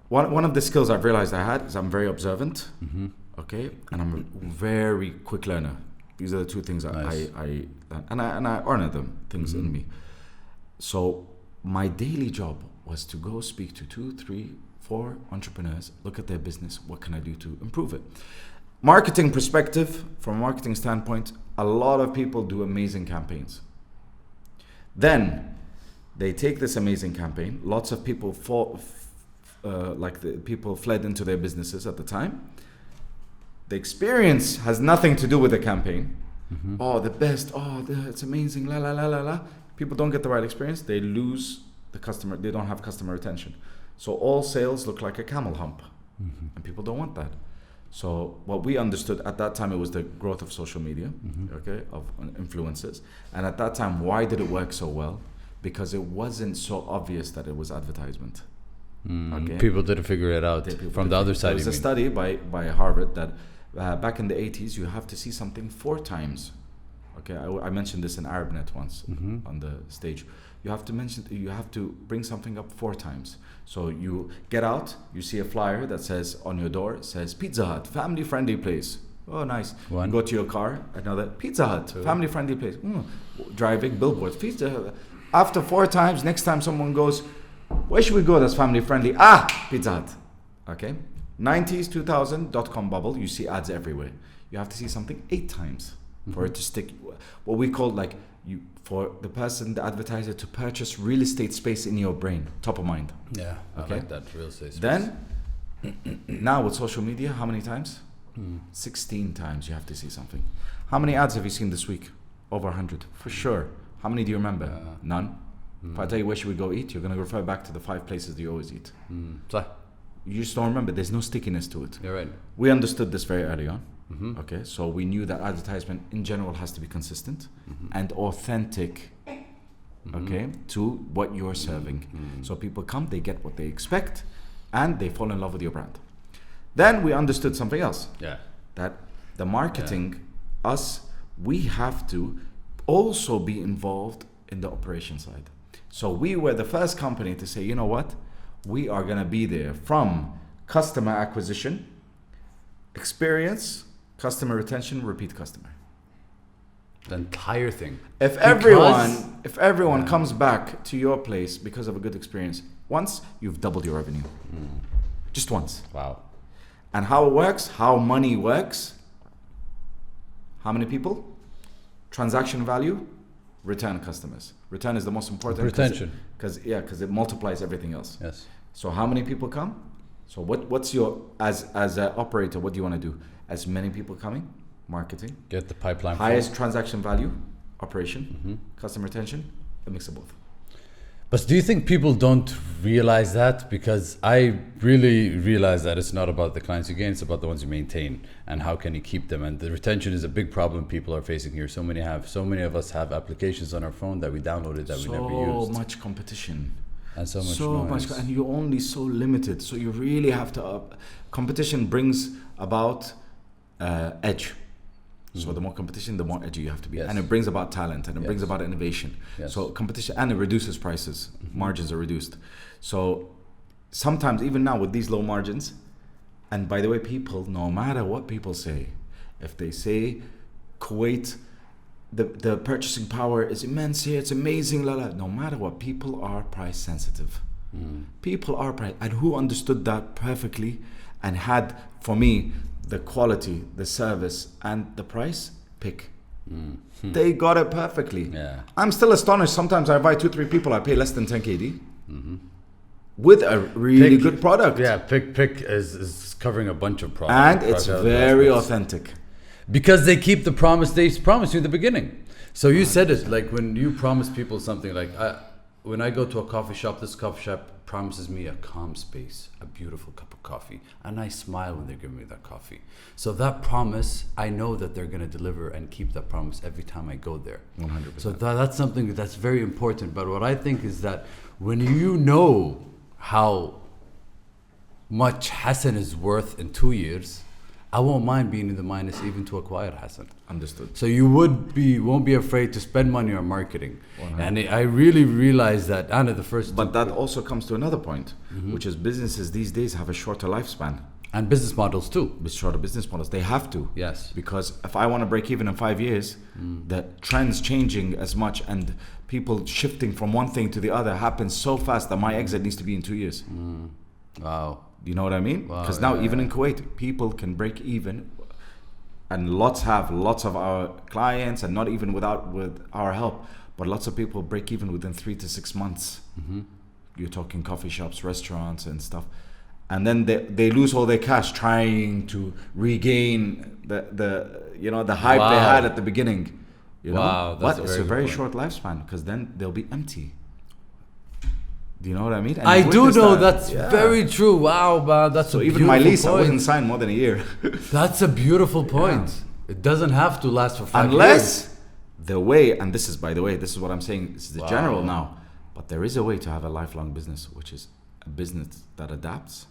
one of the skills I've realized I had is I'm very observant, okay, and I'm a very quick learner. These are the two things I honor them, things in me. So my daily job was to go speak to 2, 3, 4 entrepreneurs, look at their business, what can I do to improve it? Marketing perspective, from a marketing standpoint, a lot of people do amazing campaigns. Then they take this amazing campaign, lots of people people fled into their businesses at the time. The experience has nothing to do with the campaign. Oh, the best, it's amazing, la la la la la. People don't get the right experience, they lose the customer, they don't have customer retention. So all sales look like a camel hump, and people don't want that. So what we understood at that time, it was the growth of social media, okay, of influencers. And at that time, why did it work so well? Because it wasn't so obvious that it was advertisement. Okay? People didn't figure it out from the other side. There was a study by Harvard that back in the 80s, you have to see something 4 times. Okay, I mentioned this in ArabNet once on the stage. You have to bring something up 4 times. So you get out, you see a flyer that says on your door, it says Pizza Hut, family friendly place. Oh, nice. One. You go to your car, another Pizza Hut, 2. Family friendly place. Driving, billboards, Pizza Hut. After 4 times, next time someone goes, where should we go that's family friendly? Pizza Hut. Okay. 90s, 2000, .com bubble, you see ads everywhere. You have to see something 8 times for it to stick. What we call for the person, the advertiser, to purchase real estate space in your brain, top of mind. Yeah, okay. I like that, real estate space. Then, now with social media, how many times? 16 times you have to see something. How many ads have you seen this week? Over 100, for sure. How many do you remember? None. If I tell you where should we go eat, you're going to refer back to the 5 places that you always eat. You just don't remember. There's no stickiness to it. You're right. We understood this very early on. Okay, so we knew that advertisement in general has to be consistent and authentic, okay, to what you're serving. So people come, they get what they expect, and they fall in love with your brand. Then we understood something else. Yeah. That the marketing, we have to also be involved in the operation side. So we were the first company to say, you know what? We are going to be there from customer acquisition, experience, customer retention, repeat customer. The entire thing. If everyone comes back to your place because of a good experience, once, you've doubled your revenue. Just once. Wow. And how it works, how money works, how many people? Transaction value, return customers. Return is the most important. Retention. Because it multiplies everything else. Yes. So how many people come? So what's your, as an operator, what do you want to do? As many people coming, marketing. Get the pipeline. Highest transaction value, operation, customer retention, a mix of both. But do you think people don't realize that? Because I really realize that it's not about the clients you gain, it's about the ones you maintain and how can you keep them. And the retention is a big problem people are facing here. So many of us have applications on our phone that we downloaded that we never used. So much competition. And so much noise. And you're only so limited. So you really have to, competition brings about edge. So the more competition, the more edgy you have to be. Yes. And it brings about talent and it brings about innovation. Yes. So competition, and it reduces prices. Margins are reduced. So sometimes, even now with these low margins, and by the way, people, no matter what people say, if they say Kuwait, the purchasing power is immense here, it's amazing, no matter what, people are price sensitive. People are price. And who understood that perfectly and had, for me, the quality, the service, and the price? Pick. They got it perfectly. Yeah. I'm still astonished. Sometimes I buy 2-3 people, I pay less than 10 KD. With a really good product. Yeah, Pick is covering a bunch of products. And it's very authentic. Because they keep the promise they promised you in the beginning. So you said it, like when you promise people something, like when I go to a coffee shop, this coffee shop promises me a calm space, a beautiful cup of coffee, and I smile when they're giving me that coffee. So that promise, I know that they're going to deliver and keep that promise every time I go there. 100%. So that's something that's very important. But what I think is that when you know how much Hassan is worth in 2 years, I won't mind being in the minus even to acquire Hassan. Understood. So you won't be afraid to spend money on marketing. 100. And I really realized that, Anna, the first. But that also comes to another point, which is businesses these days have a shorter lifespan. And business models too. With shorter business models, they have to. Yes. Because if I want to break even in 5 years, the trends changing as much and people shifting from one thing to the other happens so fast that my exit needs to be in 2 years. Wow. You know what I mean? Wow, Because now even in Kuwait, people can break even, and lots of our clients, and not even with our help, but lots of people break even within 3 to 6 months. You're talking coffee shops, restaurants, and stuff, and then they lose all their cash trying to regain the hype they had at the beginning. You know, wow, that's but it's a very short lifespan because then they'll be empty. Do you know what I mean? And I do know that's very true. Wow, man, that's so a even my lease, point. I wasn't signed more than a year. That's a beautiful point. Yeah. It doesn't have to last for 5 years. Unless the way, and this is, by the way, this is what I'm saying, this is the general now, but there is a way to have a lifelong business, which is a business that adapts,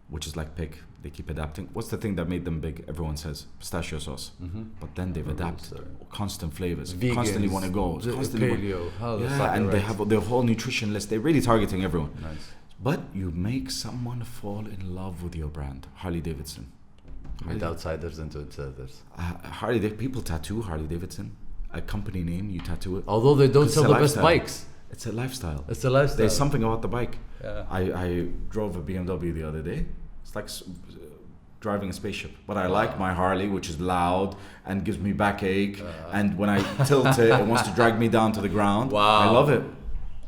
which is like Pick. They keep adapting. What's the thing that made them big? Everyone says pistachio sauce, but then they've adapted. Constant flavors, vegans, constantly want to go, constantly paleo, and they have their whole nutrition list. They're really targeting everyone. Nice. But you make someone fall in love with your brand. Harley Davidson. Made outsiders into insiders. People tattoo Harley Davidson, a company name. You tattoo it. Although they don't sell the best bikes. It's a lifestyle. It's a lifestyle. There's something about the bike. Yeah. I drove a BMW the other day. It's like driving a spaceship. But I like my Harley, which is loud and gives me backache. And when I tilt it, it wants to drag me down to the ground. Wow. I love it.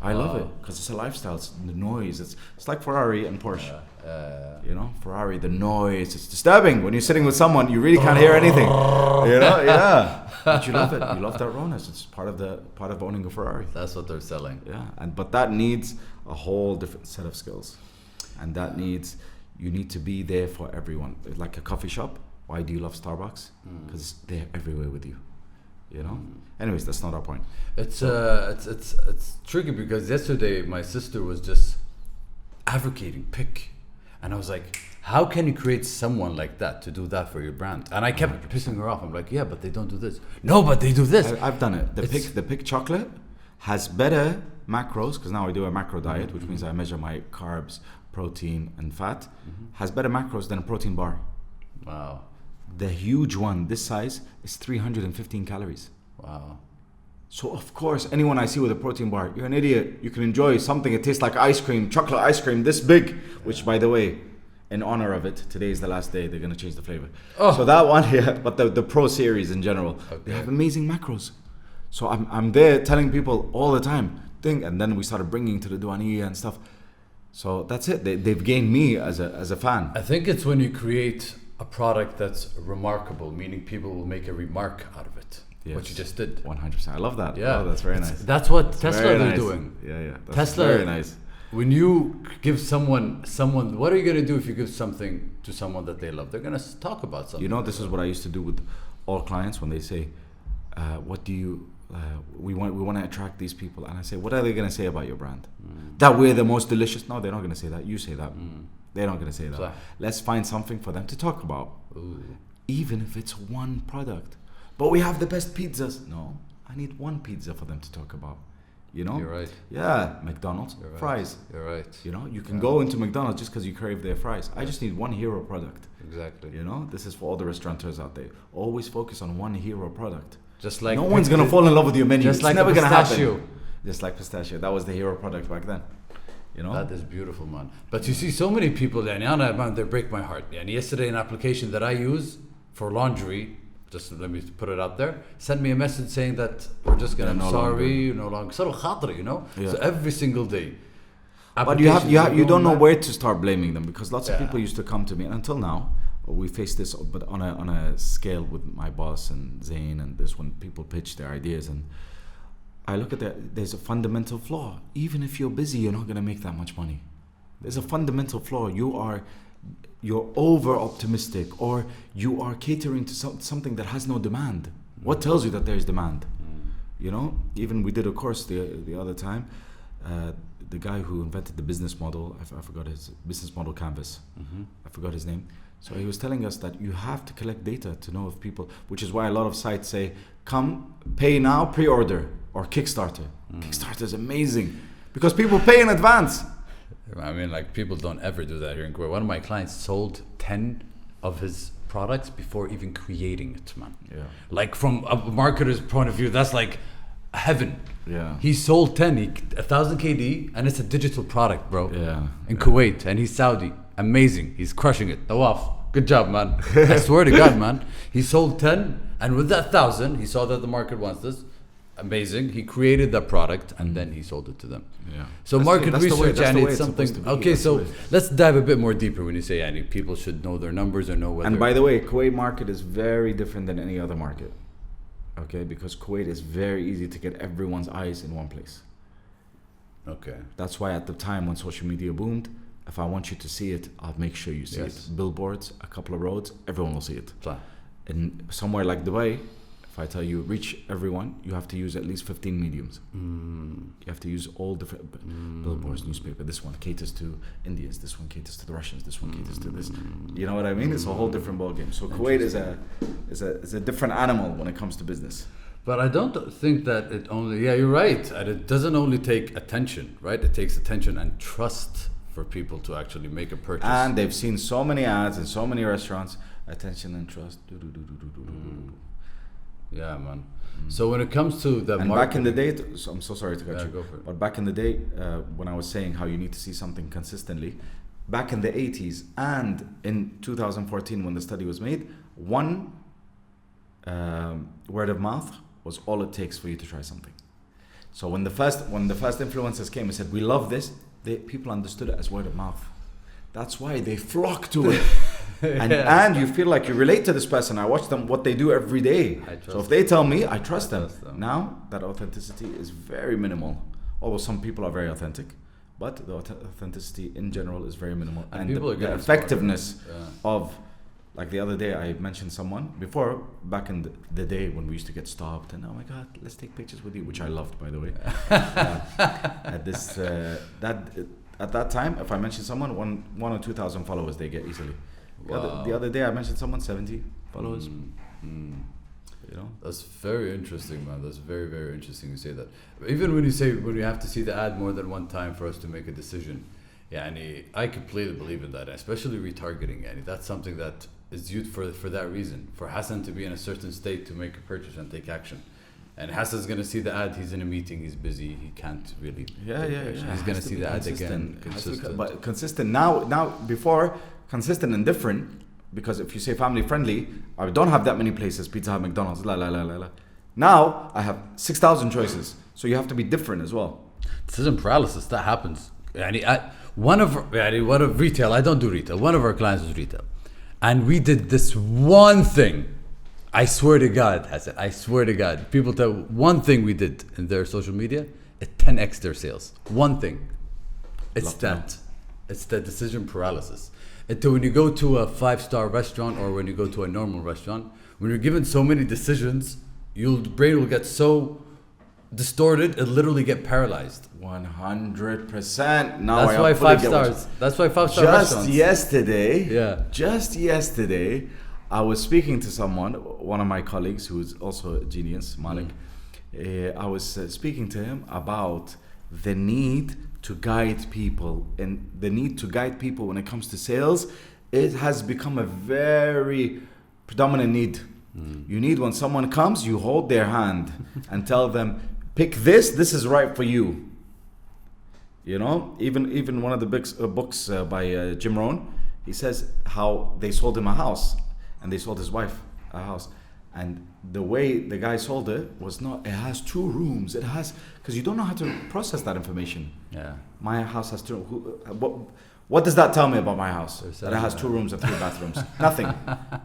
I love it because it's a lifestyle. It's the noise. It's like Ferrari and Porsche. You know, Ferrari, the noise. It's disturbing when you're sitting with someone. You really can't hear anything. You know, yeah. But you love it. You love that rawness. It's part of owning a Ferrari. That's what they're selling. Yeah, but that needs a whole different set of skills, and that needs. You need to be there for everyone. Like a coffee shop. Why do you love Starbucks? Because they're everywhere with you. You know. Anyways, that's not our point. It's tricky because yesterday my sister was just advocating Pick, and I was like, how can you create someone like that to do that for your brand? And I kept 100%. Pissing her off. I'm like, yeah, but they don't do this. No, but they do this. I've done it. The Pick chocolate has better macros because now I do a macro diet, which means I measure my carbs, protein, and fat. Has better macros than a protein bar. Wow. The huge one, this size, is 315 calories. Wow. So of course, anyone I see with a protein bar, you're an idiot. You can enjoy something that tastes like ice cream, chocolate ice cream, this big. Which, by the way, in honor of it, today is the last day. They're gonna change the flavor. So that one here, but the Pro Series in general, they have amazing macros. So I'm there telling people all the time, and then we started bringing to the Douaniya and stuff. So that's it. They've gained me as a fan. I think it's when you create a product that's remarkable, meaning people will make a remark out of it. Yes. What you just did. 100%. I love that. Yeah, that's very nice. That's what Tesla are doing. Yeah. That's Tesla, very nice. When you give someone, what are you gonna do if you give something to someone that they love? They're gonna talk about something. You know, this is what I used to do with all clients when they say, "What do you? We want to attract these people," and I say, "What are they gonna say about your brand? That we're the most delicious?" No, they're not gonna say that. You say that. They're not gonna say that. Let's find something for them to talk about. Ooh. Even if it's one product. But we have the best pizzas. No, I need one pizza for them to talk about. You know? You're right. Yeah, McDonald's, You're right. fries. You're right. You know, you can go into McDonald's just because you crave their fries. I just need one hero product. Exactly. You know, this is for all the restaurateurs out there. Always focus on one hero product. Just like no one's gonna fall in love with your menu. Just it's like never gonna pistachio. happen. Just like pistachio. That was the hero product back then. You know? That is beautiful, man. But you see so many people, man, they break my heart. And yesterday, an application that I use for laundry, just let me put it out there, sent me a message saying that we're just gonna, no sorry, no longer. You know? Yeah. So every single day. But you don't know where to start blaming them, because lots of people used to come to me, and until now, we face this, but on a scale with my boss and Zain and this, when people pitch their ideas, and I look at that, there's a fundamental flaw. Even if you're busy, you're not going to make that much money. There's a fundamental flaw. You're over optimistic, or you are catering to something that has no demand. What tells you that there's demand? You know, even we did a course the other time. The guy who invented the business model, I forgot his business model canvas. I forgot his name. So he was telling us that you have to collect data to know if people, which is why a lot of sites say, come, pay now, pre-order, or Kickstarter. Kickstarter is amazing because people pay in advance. I mean, like, people don't ever do that here in Kuwait. One of my clients sold 10 of his products before even creating it, man. Yeah. Like, from a marketer's point of view, that's like heaven. Yeah. He sold 1,000 KD, and it's a digital product, bro. Yeah. In Kuwait, and he's Saudi. Amazing. He's crushing it. Tawaf. Good job, man. I swear to God, man. He sold 10, and with that 1,000, he saw that the market wants this. Amazing. He created that product, and then he sold it to them. Yeah. So market research, and it's something. something. Okay, so let's dive a bit more deeper when you say, Annie, people should know their numbers or know whether. And by the way, Kuwait market is very different than any other market. Okay, because Kuwait is very easy to get everyone's eyes in one place. Okay. That's why at the time when social media boomed, if I want you to see it, I'll make sure you see it. Billboards, a couple of roads, everyone will see it. And somewhere like Dubai, if I tell you reach everyone, you have to use at least 15 mediums. You have to use all different billboards, newspaper. This one caters to Indians. This one caters to the Russians. This one caters to this. You know what I mean? It's a whole different ballgame. So Kuwait is a different animal when it comes to business. But I don't think that it only. Yeah, you're right. And it doesn't only take attention, right? It takes attention and trust for people to actually make a purchase. And they've seen so many ads in so many restaurants. Attention and trust. Yeah, man. So when it comes to the and back in the day, so I'm so sorry to cut you. Go for it. But back in the day, when I was saying how you need to see something consistently, back in the 80s and in 2014 when the study was made, one word of mouth was all it takes for you to try something. So when the first influencers came and said, we love this, people understood it as word of mouth. That's why they flock to it. And you feel like you relate to this person. I watch them, what they do every day. So if they tell me, I trust them. Now, that authenticity is very minimal. Although some people are very authentic. But the authenticity in general is very minimal. And the effectiveness of, like the other day I mentioned someone, before, back in the day when we used to get stopped and, oh my God, let's take pictures with you, which I loved, by the way. At that time, if I mention someone, one or 2,000 followers they get easily. The other day I mentioned someone, 70 followers. You know, that's very interesting, man. That's very, very interesting you say that. Even when you have to see the ad more than one time for us to make a decision, I completely believe in that, especially retargeting. That's something that is used for that reason, for Hassan to be in a certain state to make a purchase and take action. And Hassan's gonna see the ad. He's in a meeting. He's busy. He can't really. He's gonna see the ad again. Consistent. But consistent now. Before, consistent and different. Because if you say family friendly, I don't have that many places. Pizza Hut, McDonald's, la. Now I have 6,000 choices. So you have to be different as well. Decision paralysis. That happens. One of retail. I don't do retail. One of our clients is retail, and we did this one thing. I swear to God, Hassan, I swear to God. People tell one thing we did in their social media, it 10x their sales. One thing. It's that. It's the decision paralysis. When you go to a 5-star restaurant or when you go to a normal restaurant, when you're given so many decisions, your brain will get so distorted, it'll literally get paralyzed. 100%. Now that's why 5 stars. That's why 5-star restaurants. Just yesterday, I was speaking to someone, one of my colleagues who's also a genius, Malik. I was speaking to him about the need to guide people, and the need to guide people when it comes to sales. It has become a very predominant need. You need, when someone comes, you hold their hand and tell them, pick this is right for you. You know, even one of the big books by Jim Rohn, he says how they sold him a house, and they sold his wife a house, and the way the guy sold it was not. It has 2 rooms. It has, because you don't know how to process that information. Yeah. My house has 2. What does that tell me about my house? That it has 2 rooms and 3 bathrooms. Nothing.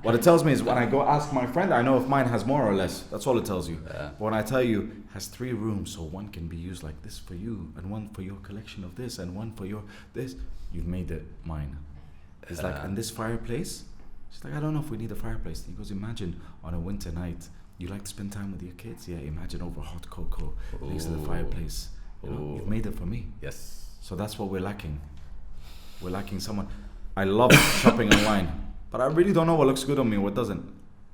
What it tells me is when I go ask my friend, I know if mine has more or less. That's all it tells you. Yeah. But when I tell you it has 3 rooms, so one can be used like this for you, and one for your collection of this, and one for your this, you've made it mine. It's like, and this fireplace. She's like, I don't know if we need a fireplace. He goes, imagine on a winter night, you like to spend time with your kids. Yeah, imagine over hot cocoa next to the fireplace. You know, you've made it for me. Yes. So that's what we're lacking. We're lacking someone. I love shopping online, but I really don't know what looks good on me and what doesn't.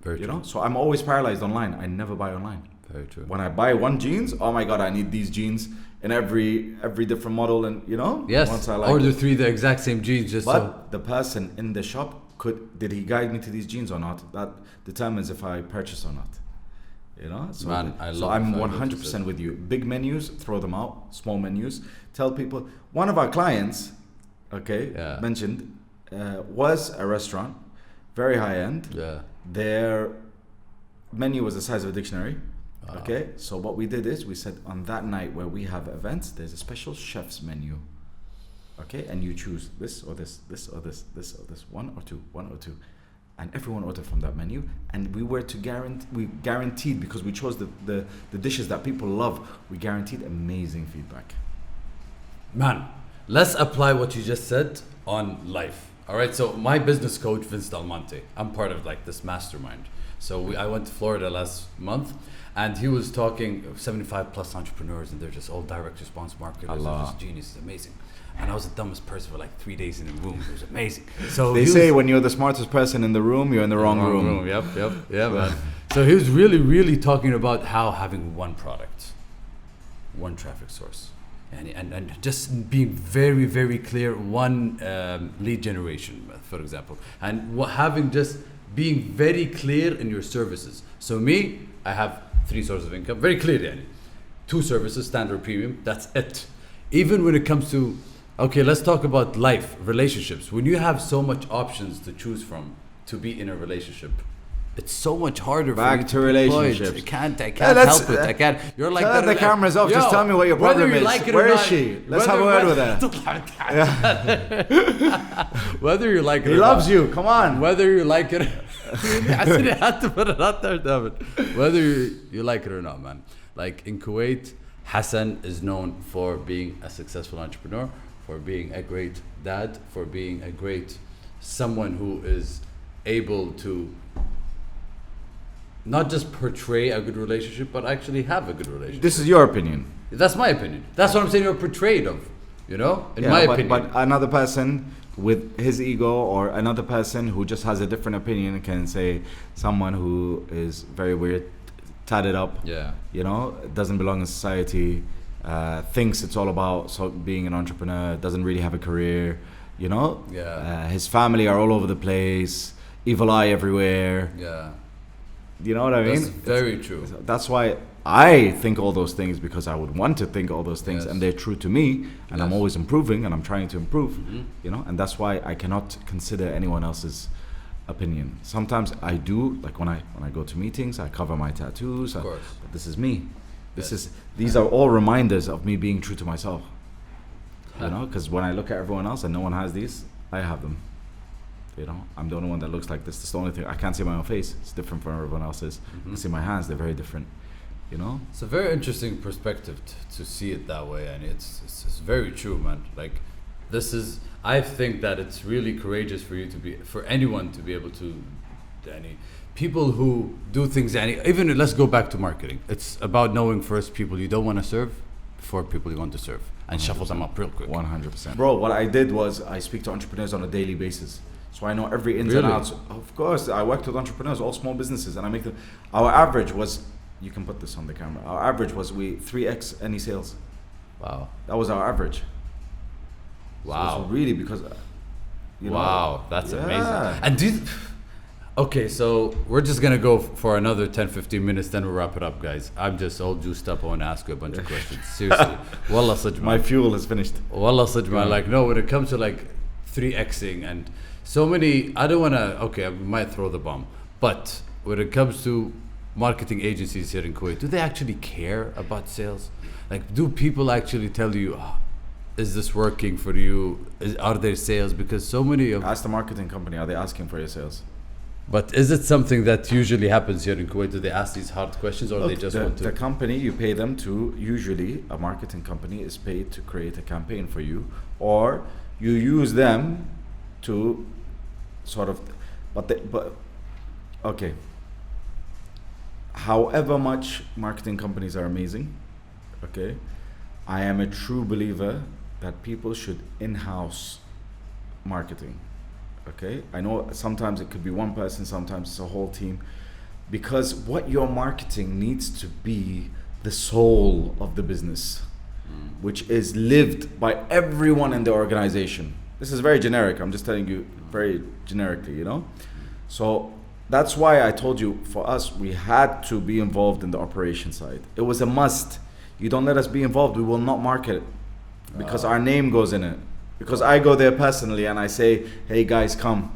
Very true. You know, so I'm always paralyzed online. I never buy online. Very true. When I buy one jeans, oh my god, I need these jeans in every different model, and you know. Yes. Once I like Order it. 3 the exact same jeans just But so. the person in the shop did he guide me to these jeans or not? That determines if I purchase or not. You know. So Man, I love so I'm the fact that 100% with you. Big menus, throw them out. Small menus, tell people. One of our clients, mentioned, was a restaurant, very high end. Yeah. Their menu was the size of a dictionary. Wow. Okay, so what we did is we said on that night where we have events, there's a special chef's menu. Okay, and you choose this or this, this or this, this or this, one or two, and everyone ordered from that menu. And we were we guaranteed, because we chose the dishes that people love. We guaranteed amazing feedback. Man, let's apply what you just said on life. All right, so my business coach, Vince Del Monte, I'm part of like this mastermind. So I went to Florida last month, and he was talking 75 plus entrepreneurs, and they're just all direct response marketers. They're just geniuses, amazing. And I was the dumbest person for like 3 days in the room. It was amazing. So they say when you're the smartest person in the room, you're in the wrong room. Yep, yeah, man. So he was really, really talking about how having one product, one traffic source, and just being very, very clear, one lead generation, for example, and having just being very clear in your services. So me, I have 3 sources of income, very clear, yani. 2 services, standard, premium, that's it. Even when it comes to, okay, let's talk about life, relationships. When you have so much options to choose from to be in a relationship, it's so much harder Back for you to relationships. I can't help it. I can't. You're like the camera's off. Just tell me what your problem is. Like Where is she? Let's have a word with her. Whether you like it, he loves you. Come on. Whether you like it, I had to put it out there, damn it. Whether you like it or not, man. Like in Kuwait, Hassan is known for being a successful entrepreneur, for being a great dad, for being a great someone who is able to not just portray a good relationship, but actually have a good relationship. This is your opinion. That's my opinion. That's what I'm saying you're portrayed of, you know? In my opinion. But another person with his ego, or another person who just has a different opinion, can say someone who is very weird, tatted up, you know, doesn't belong in society, thinks it's all about being an entrepreneur, doesn't really have a career, you know? His family are all over the place, evil eye everywhere. You know what I mean? That's very true. That's why I think all those things, because I would want to think all those things, and they're true to me, and I'm always improving, and I'm trying to improve, you know, and that's why I cannot consider anyone else's opinion. Sometimes I do, like when I go to meetings, I cover my tattoos, but this is me. These are all reminders of me being true to myself, you know, because when I look at everyone else and no one has these, I have them. You know, I'm the only one that looks like this. That's the only thing. I can't see my own face. It's different from everyone else's. I can see my hands. They're very different. You know? It's a very interesting perspective to see it that way. And it's very true, man. Like, I think that it's really courageous for anyone to be able to, people who do things, even let's go back to marketing. It's about knowing first people you don't want to serve before people you want to serve, and 100%. Shuffle them up real quick. 100%. Bro, what I did was I speak to entrepreneurs on a daily basis. So I know every ins and outs. Of course, I worked with entrepreneurs, all small businesses, and I make them. Our average was, you can put this on the camera. Our average was 3x any sales. Wow. That was our average. Wow. So really, because, wow, that's amazing. And Okay, so we're just gonna go for another 10-15 minutes, then we'll wrap it up, guys. I'm just all juiced up. I want to ask you a bunch of questions. Seriously. Wallah Sajman. My fuel is finished. Wallah Sajman. Like, no, when it comes to like 3xing and so many, I don't want to, okay, I might throw the bomb. But when it comes to marketing agencies here in Kuwait, do they actually care about sales? Like, do people actually tell you, is this working for you? Are there sales? Because so many of... Ask the marketing company, are they asking for your sales? But is it something that usually happens here in Kuwait? Do they ask these hard questions, or they just want to? The company, you pay them to, usually a marketing company is paid to create a campaign for you, or you use them to sort of, okay. However much marketing companies are amazing, okay, I am a true believer that people should in-house marketing. Okay, I know sometimes it could be one person, sometimes it's a whole team, because what you're marketing needs to be the soul of the business, which is lived by everyone in the organization. This is very generic. I'm just telling you very generically, you know? So that's why I told you, for us, we had to be involved in the operation side. It was a must. You don't let us be involved, we will not market it, because our name goes in it. Because I go there personally and I say, hey guys, come.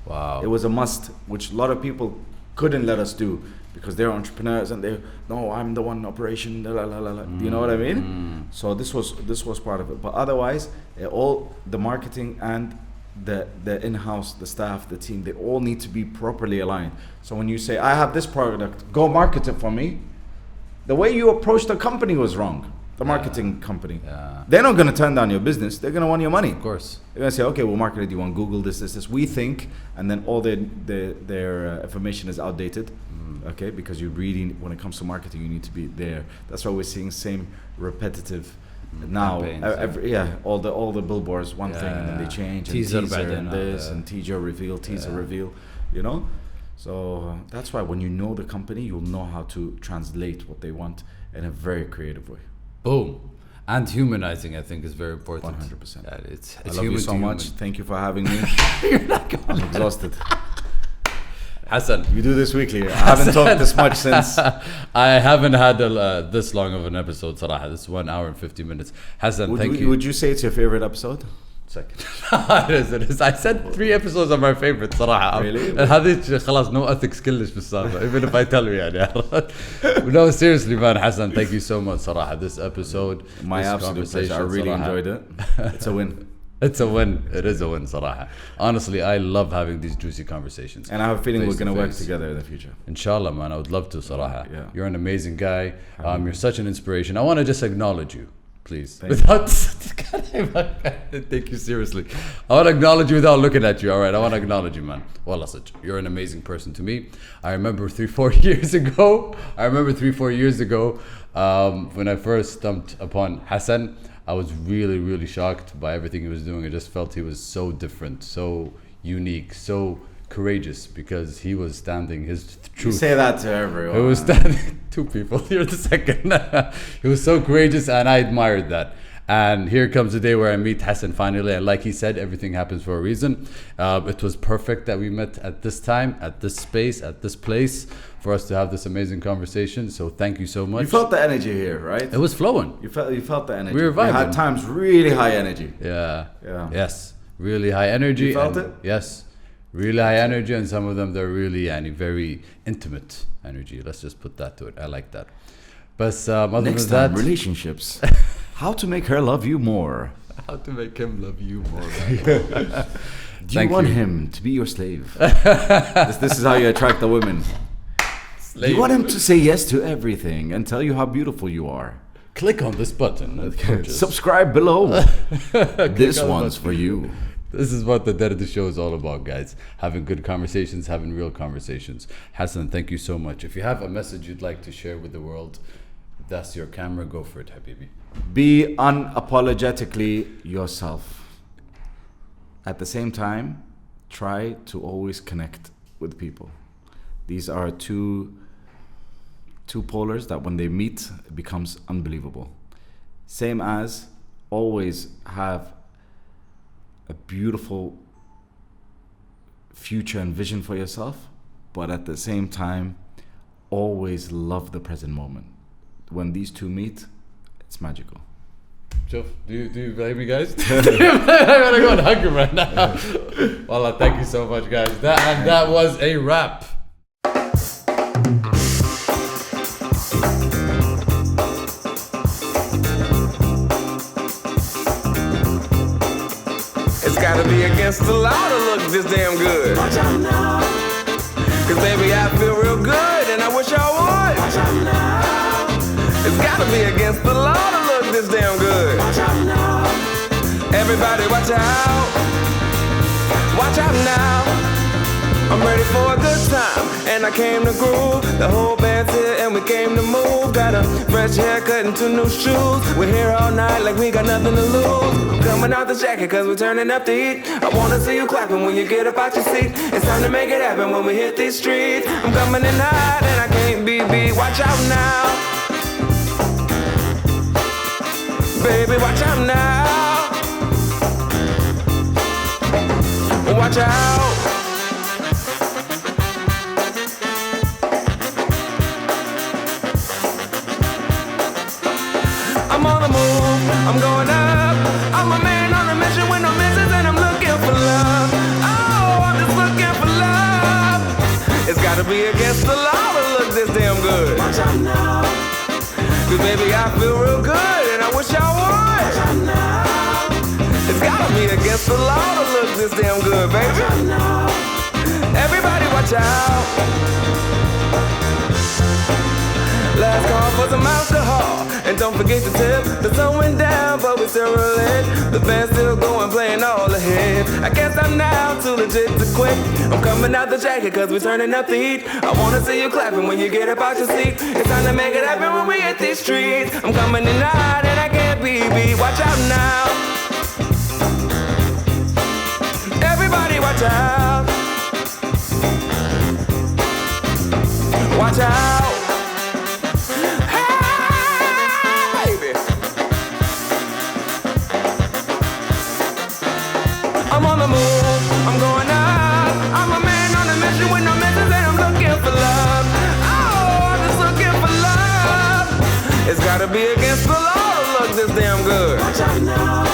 Wow. It was a must, which a lot of people couldn't let us do because they're entrepreneurs and they, no, I'm the one operation, la, la, la, la. You know what I mean? So this was part of it. But otherwise, all the marketing and the in-house, the staff, the team, they all need to be properly aligned. So when you say, I have this product, go market it for me, the way you approach the company was wrong. The marketing company. Yeah. They're not going to turn down your business. They're going to want your money. Of course. They're going to say, okay, we'll market it. You want Google, this. We think, and then all their information is outdated. Okay, because you really, when it comes to marketing, you need to be there. That's why we're seeing same repetitive now. All the billboards, one thing, and then they change. Teaser and this, and teaser reveal. You know. So that's why when you know the company, you'll know how to translate what they want in a very creative way. Boom. And humanizing, I think, is very important. 100%. Yeah, it's I love you so much. Thank you for having me. I'm exhausted. Hassan, we do this weekly. I haven't talked this much since. I haven't had this long of an episode, Sarah. This is 1 hour and 50 minutes. Hassan, thank you. Would you say it's your favorite episode? Second. it is. I said 3 episodes are my favorite صراحة. Really? هذه خلاص no ethics كلش بالسالفة. Even if I tell you يعني. No, seriously, man, Hassan, thank you so much صراحة. This episode, my absolute pleasure. I really enjoyed it. It's a win. It's a win. It is a win صراحة. Honestly, I love having these juicy conversations. And I have a feeling we're going to work together in the future. Inshallah, man. I would love to صراحة. Yeah. You're an amazing guy. You're such an inspiration. I want to just acknowledge you. Please. Without take you seriously. I want to acknowledge you without looking at you. All right, I want to acknowledge you, man. Wallah, you're an amazing person to me. I remember 3-4 years ago. When I first stumbled upon Hassan, I was really, really shocked by everything he was doing. I just felt he was so different, so unique, so courageous, because he was standing his truth. You say that to everyone. He was standing 2 people. You're the second. He was so courageous, and I admired that. And here comes the day where I meet Hassan finally. And like he said, everything happens for a reason. It was perfect that we met at this time, at this space, at this place, for us to have this amazing conversation. So thank you so much. You felt the energy here, right? It was flowing. You felt the energy. We were vibing. We had times really high energy. Yeah. Yeah. Yes. Really high energy. You felt it? Yes. Really high energy, and some of them, they're really very intimate energy. Let's just put that to it. I like that. But other next than time, that, relationships. How to make her love you more. How to make him love you more. Do you want him to be your slave? This is how you attract the women. Slave. You want him to say yes to everything and tell you how beautiful you are. Click on this button. Subscribe below. This one's for you. This is what the Dardish show is all about, guys. Having good conversations, having real conversations. Hassan, thank you so much. If you have a message you'd like to share with the world, that's your camera. Go for it, Habibi. Be unapologetically yourself. At the same time, try to always connect with people. These are two polars that when they meet, it becomes unbelievable. Same as always have a beautiful future and vision for yourself, but at the same time, always love the present moment. When these two meet, it's magical. Shuf, do you blame me, guys? I'm gonna go and hug him right now. Wallah, thank you so much, guys. That was a wrap. It's gotta be against the law to look this damn good. Watch out now. Cause baby, I feel real good and I wish I would. Watch out now. It's gotta be against the law to look this damn good. Watch out now. Everybody watch out. Watch out now. I'm ready for a good time and I came to groove. The whole band's here and we came to move. Got a fresh haircut and 2 new shoes. We're here all night like we got nothing to lose. I'm coming out the jacket cause we're turning up the heat. I wanna see you clapping when you get up out your seat. It's time to make it happen when we hit these streets. I'm coming in hot and I can't be beat. Watch out now. Baby, watch out now. Watch out. I'm on the move, I'm going up. I'm a man on a mission with no missions and I'm looking for love. Oh, I'm just looking for love. It's gotta be against the law to look this damn good. Watch out now. Cause baby, I feel real good and I wish I would. Watch out now. It's gotta be against the law to look this damn good, baby. Watch out now. Everybody watch out. Last call for some alcohol. And don't forget to tip. The sun went down, but we still rolling. The band's still going, playing all the hits. I can't stop now, too legit to quit. I'm coming out the jacket, cause we're turning up the heat. I wanna see you clapping when you get up out your seat. It's time to make it happen when we hit these streets. I'm coming in hot and I can't be beat. Watch out now. Everybody watch out. Watch out. I'm on the move, I'm going up. I'm a man on a mission with no missions and I'm looking for love. Oh, I'm just looking for love. It's gotta be against the law to look this damn good. Watch out now.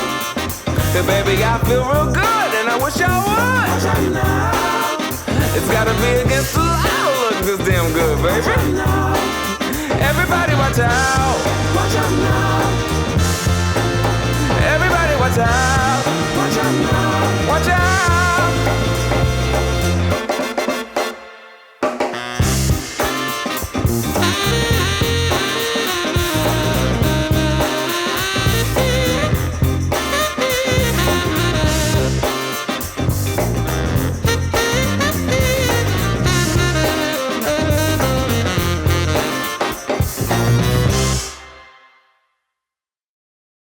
Cause baby, I feel real good and I wish I would. Watch out now. It's gotta be against the law to look this damn good, baby. Watch out now. Everybody watch out. Watch out now. Everybody watch out. Watch out now.